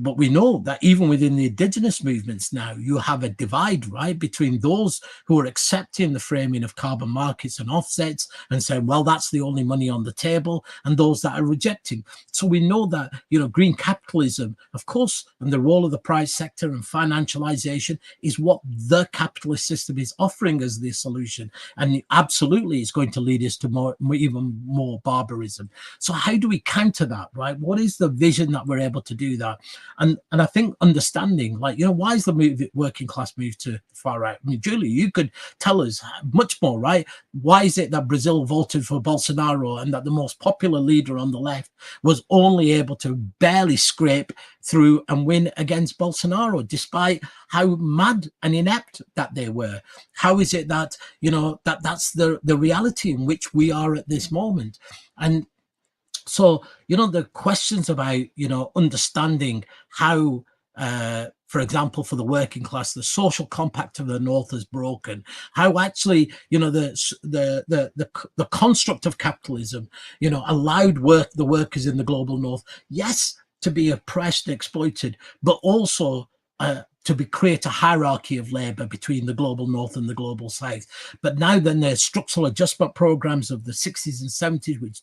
but we know that even within the indigenous movements now, you have a divide, right, between those who are accepting the framing of carbon markets and offsets and saying, well, that's the only money on the table, and those that are rejecting. So we know that, you know, green capitalism, of course, and the role of the private sector and financialization is what the capitalist system is offering as the solution. And absolutely it's going to lead us to even more barbarism. So how do we counter that, right? What is the vision that we're able to do that? And I think understanding, like, you know, why is the working class move to far right? I mean, Julie, you could tell us much more, right? Why is it that Brazil voted for Bolsonaro and that the most popular leader on the left was only able to barely scrape through and win against Bolsonaro, despite how mad and inept that they were? How is it that, you know, that's the reality in which we are at this moment? And so, you know, the questions about, you know, understanding how, for example, for the working class, the social compact of the North is broken. How actually, you know, the construct of capitalism, you know, allowed the workers in the global North, yes, to be oppressed, exploited, but also to create a hierarchy of labor between the global North and the global South. But now then there's structural adjustment programs of the 60s and 70s, which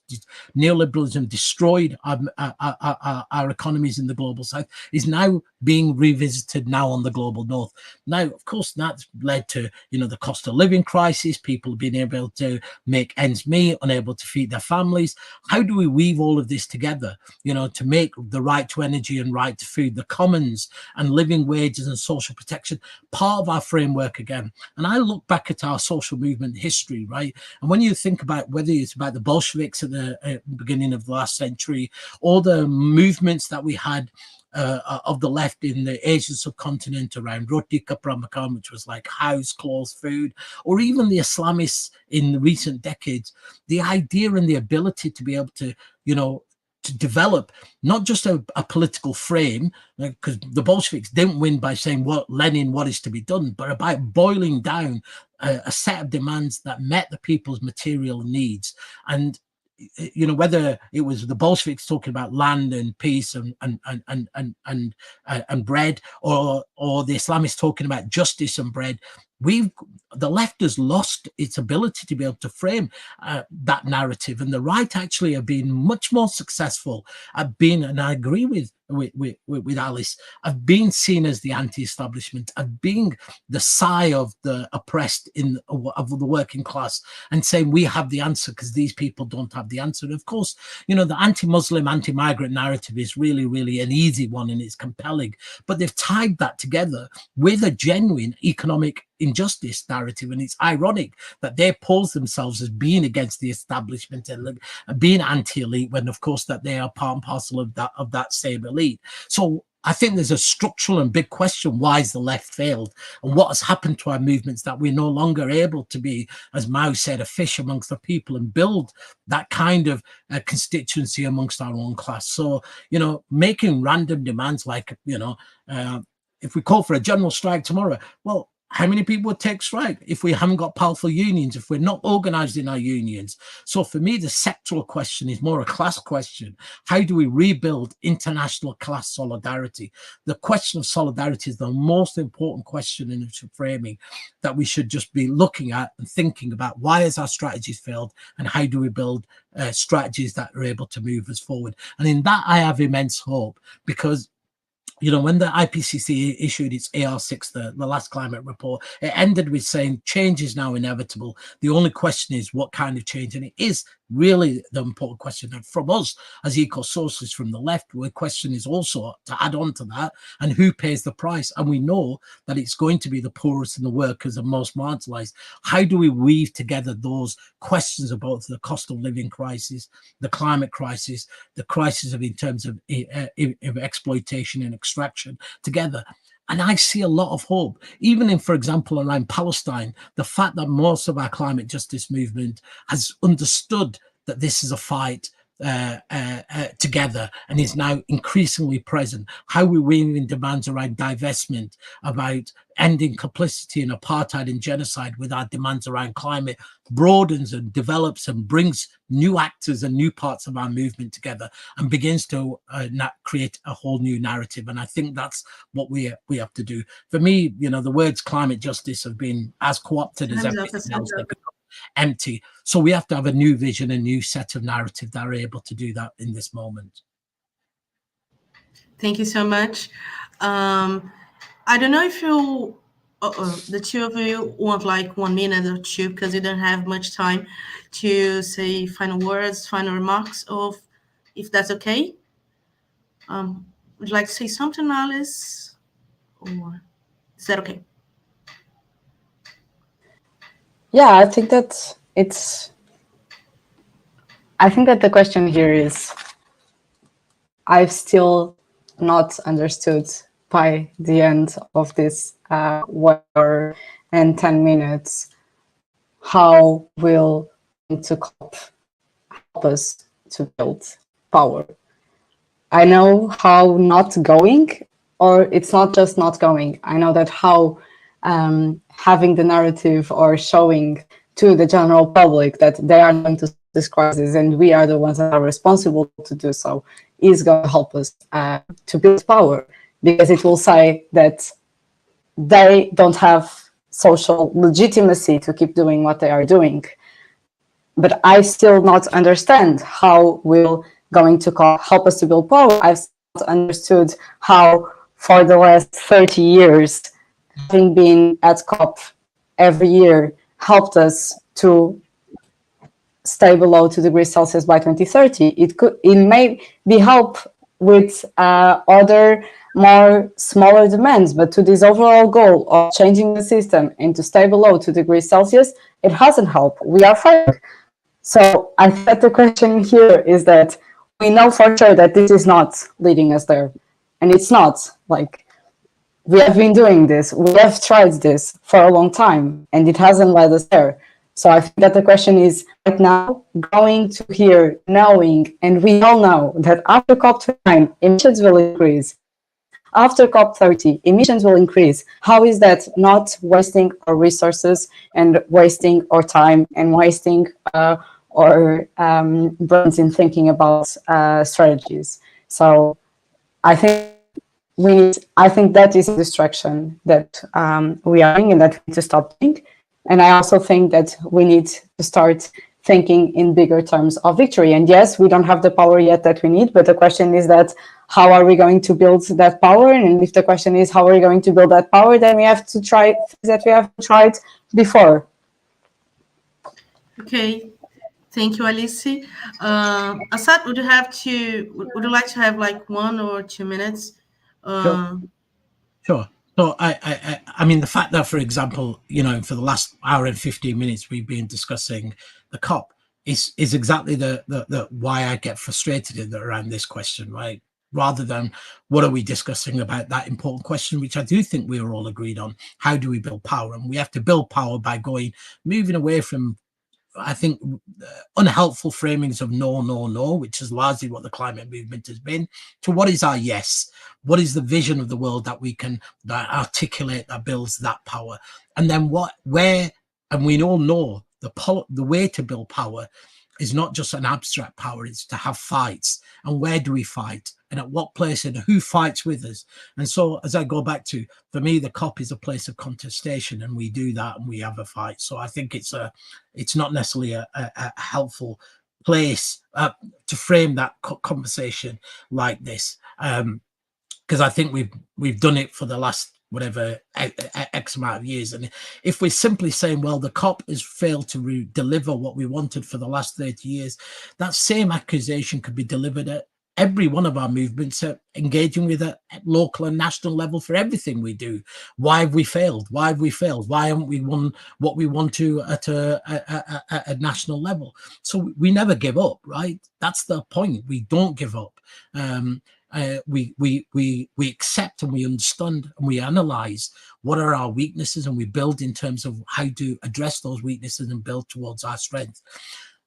neoliberalism destroyed our economies in the global South, is now being revisited now on the global North. Now, of course, that's led to, you know, the cost of living crisis, people being able to make ends meet, unable to feed their families. How do we weave all of this together, you know, to make the right to energy and right to food, the commons and living wages and social protection part of our framework again? And I look back at our social movement history, right? And when you think about whether it's about the Bolsheviks at the beginning of the last century, or the movements that we had of the left in the Asian subcontinent around Roti Kapra Makan, which was like house, clothes, food, or even the Islamists in the recent decades, the idea and the ability to be able to, you know, to develop not just a political frame, because the Bolsheviks didn't win by saying Lenin, what is to be done, but about boiling down a set of demands that met the people's material needs. And you know, whether it was the Bolsheviks talking about land and peace and bread, or the Islamists talking about justice and bread, the left has lost its ability to be able to frame that narrative, and the right actually have been much more successful at being, and I agree with Alice, of being seen as the anti-establishment, of being the sigh of the oppressed of the working class, and saying we have the answer because these people don't have the answer. And of course, you know, the anti-Muslim, anti-migrant narrative is really, really an easy one and it's compelling, but they've tied that together with a genuine economic injustice narrative. And it's ironic that they pose themselves as being against the establishment and being anti-elite, when of course that they are part and parcel of that same elite. So I think there's a structural and big question: why has the left failed, and what has happened to our movements that we're no longer able to be, as Mao said, a fish amongst the people and build that kind of constituency amongst our own class. So, you know, making random demands like, you know, if we call for a general strike tomorrow, well, how many people would take strike if we haven't got powerful unions, if we're not organized in our unions? So for me, the sectoral question is more a class question. How do we rebuild international class solidarity? The question of solidarity is the most important question in its framing that we should just be looking at and thinking about. Why has our strategies failed, and how do we build strategies that are able to move us forward? And in that, I have immense hope, because you know, when the IPCC issued its AR6, the last climate report, it ended with saying change is now inevitable. The only question is what kind of change, and it is really the important question. And from us as eco-socialists from the left, the question is also to add on to that, and who pays the price? And we know that it's going to be the poorest and the workers and most marginalized. How do we weave together those questions about the cost of living crisis, the climate crisis, the crisis in terms of exploitation and extraction together? And I see a lot of hope, even in, for example, around Palestine, the fact that most of our climate justice movement has understood that this is a fight together and is now increasingly present. How we're weaving demands around divestment, about ending complicity in apartheid and genocide with our demands around climate, broadens and develops and brings new actors and new parts of our movement together and begins to create a whole new narrative. And I think that's what we have to do. For me, you know, the words climate justice have been as co-opted as everything else. They become empty. So we have to have a new vision, a new set of narrative that are able to do that in this moment. Thank you so much. I don't know if you, the two of you, want like 1 minute or two, because you don't have much time to say final words, final remarks, or if that's okay. Would you like to say something, Alice? Or is that okay? Yeah, I think that the question here is, I've still not understood by the end of this 1 hour and 10 minutes how will to COP help us to build power. I know how not going, or it's not just not going. I know that how having the narrative or showing to the general public that they are going to this crisis and we are the ones that are responsible to do so is going to help us to build power, because it will say that they don't have social legitimacy to keep doing what they are doing. But I still not understand how will going to help us to build power. I've not understood how for the last 30 years, having been at COP every year helped us to stay below 2 degrees Celsius by 2030. It may be help with other more smaller demands, but to this overall goal of changing the system and to stay below 2 degrees Celsius, it hasn't helped. We are failing. So I think that the question here is that we know for sure that this is not leading us there. And it's not. Like, we have been doing this, we have tried this for a long time, and it hasn't led us there. So I think that the question is right now, going to here, knowing, and we all know that after COP29, emissions will increase. After COP30, emissions will increase. How is that not wasting our resources and wasting our time and wasting our brains in thinking about strategies? So I think that is a distraction that we are doing and that we need to stop doing. And I also think that we need to start thinking in bigger terms of victory. And yes, we don't have the power yet that we need, but the question is that how are we going to build that power? And if the question is how are we going to build that power, then we have to try things that we have tried before. Okay. Thank you, Alice. Asad, would you like to have like 1 or 2 minutes? Sure. So I mean, the fact that, for example, you know, for the last hour and 15 minutes we've been discussing the COP is exactly the why I get frustrated around this question, right? Rather than what are we discussing about that important question, which I do think we are all agreed on. How do we build power? And we have to build power by moving away from, I think, unhelpful framings of no, no, no, which is largely what the climate movement has been, to what is our yes? What is the vision of the world that we can articulate that builds that power? And then and we all know the way to build power is not just an abstract power, it's to have fights. And where do we fight? And at what place, and who fights with us? And so, as I go back to, for me, the COP is a place of contestation, and we do that and we have a fight. So I think it's not necessarily a helpful place to frame that conversation like this, because I think we've done it for the last whatever X amount of years. And if we're simply saying, well, the COP has failed to deliver what we wanted for the last 30 years, that same accusation could be delivered at every one of our movements, engaging with at local and national level for everything we do. Why have we failed? Why have we failed? Why haven't we won what we want to at a national level? So we never give up, right? That's the point. We don't give up. We accept and we understand and we analyze what are our weaknesses, and we build in terms of how to address those weaknesses and build towards our strength.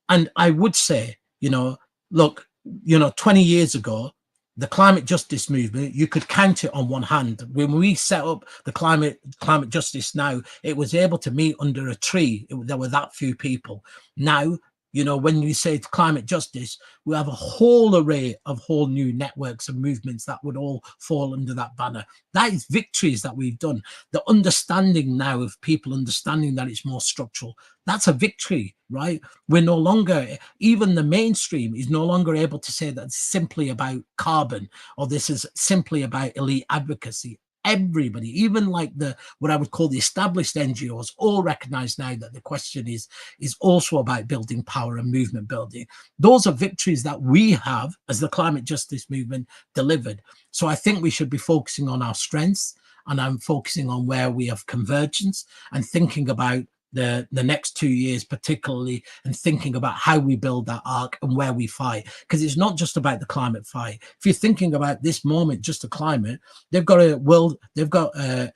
And I would say, you know, look, 20 years ago, the climate justice movement, you could count it on one hand. When we set up the climate justice now, it was able to meet under a tree. There were that few people. Now, when you say climate justice, we have a whole array of whole new networks and movements that would all fall under that banner. That is victories that we've done. The understanding now of people understanding that it's more structural, that's a victory, right? We're no longer, even the mainstream is no longer able to say that it's simply about carbon, or this is simply about elite advocacy. Everybody, even like what I would call the established NGOs, all recognize now that the question is also about building power and movement building. Those are victories that we have as the climate justice movement delivered. So I think we should be focusing on our strengths, and I'm focusing on where we have convergence and thinking about the next 2 years particularly, and thinking about how we build that arc and where we fight, because it's not just about the climate fight. If you're thinking about this moment, just the climate, they've got a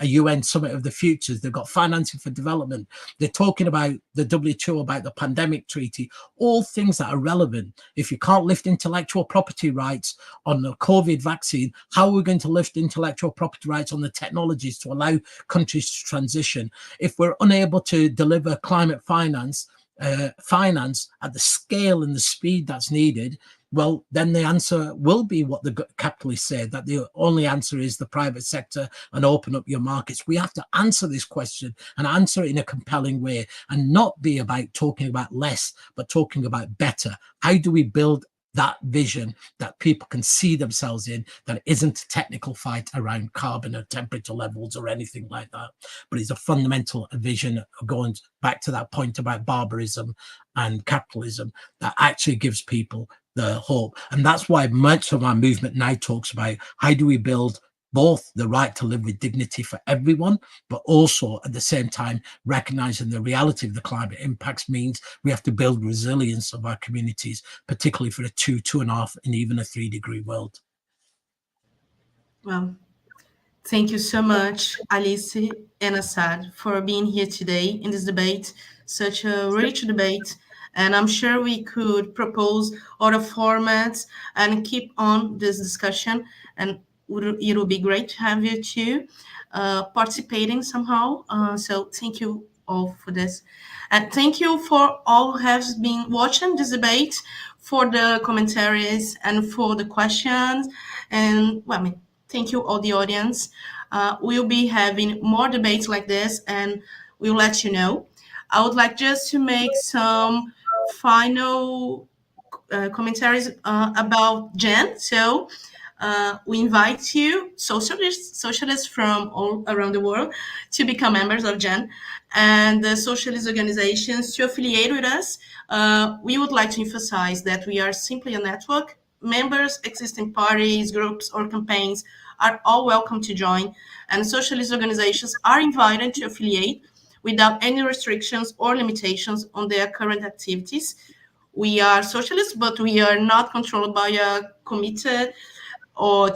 UN summit of the futures, they've got financing for development, they're talking about the WHO, about the pandemic treaty, all things that are relevant. If you can't lift intellectual property rights on the COVID vaccine, how are we going to lift intellectual property rights on the technologies to allow countries to transition? If we're unable to deliver climate finance at the scale and the speed that's needed, well, then the answer will be what the capitalists say, that the only answer is the private sector and open up your markets. We have to answer this question and answer it in a compelling way, and not be about talking about less, but talking about better. How do we build that vision that people can see themselves in, that isn't a technical fight around carbon or temperature levels or anything like that, but it's a fundamental vision going back to that point about barbarism and capitalism that actually gives people the hope. And that's why much of our movement now talks about how do we build both the right to live with dignity for everyone, but also at the same time recognizing the reality of the climate impacts means we have to build resilience of our communities, particularly for a 2.5, and even a 3-degree world. Well, thank you so much, Alice and Asad, for being here today in this debate, such a rich debate. And I'm sure we could propose other formats and keep on this discussion. And it will be great to have you too participating somehow. So thank you all for this. And thank you for all who have been watching this debate, for the commentaries and for the questions. And well, I mean, thank you all the audience. We'll be having more debates like this, and we'll let you know. I would like just to make some final commentaries about Jen. So we invite you, socialists from all around the world, to become members of Jen, and the socialist organizations to affiliate with us. We would like to emphasize that we are simply a network. Members, existing parties, groups, or campaigns are all welcome to join, and socialist organizations are invited to affiliate without any restrictions or limitations on their current activities. We are socialists, but we are not controlled by a committee or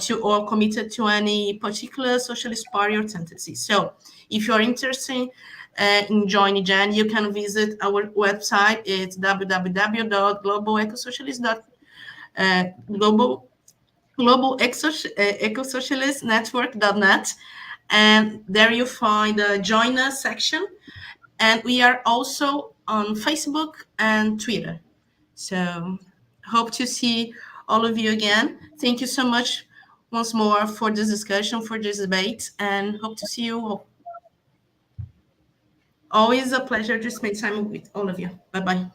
committed to any particular socialist party or tendency. So if you're interested in joining Jen, you can visit our website. It's www.global-ecosocialistnetwork.net, and there you find the join us section. And we are also on Facebook and Twitter. So hope to see all of you again. Thank you so much once more for this discussion, for this debate, and hope to see you all. Always a pleasure to spend time with all of you. Bye-bye.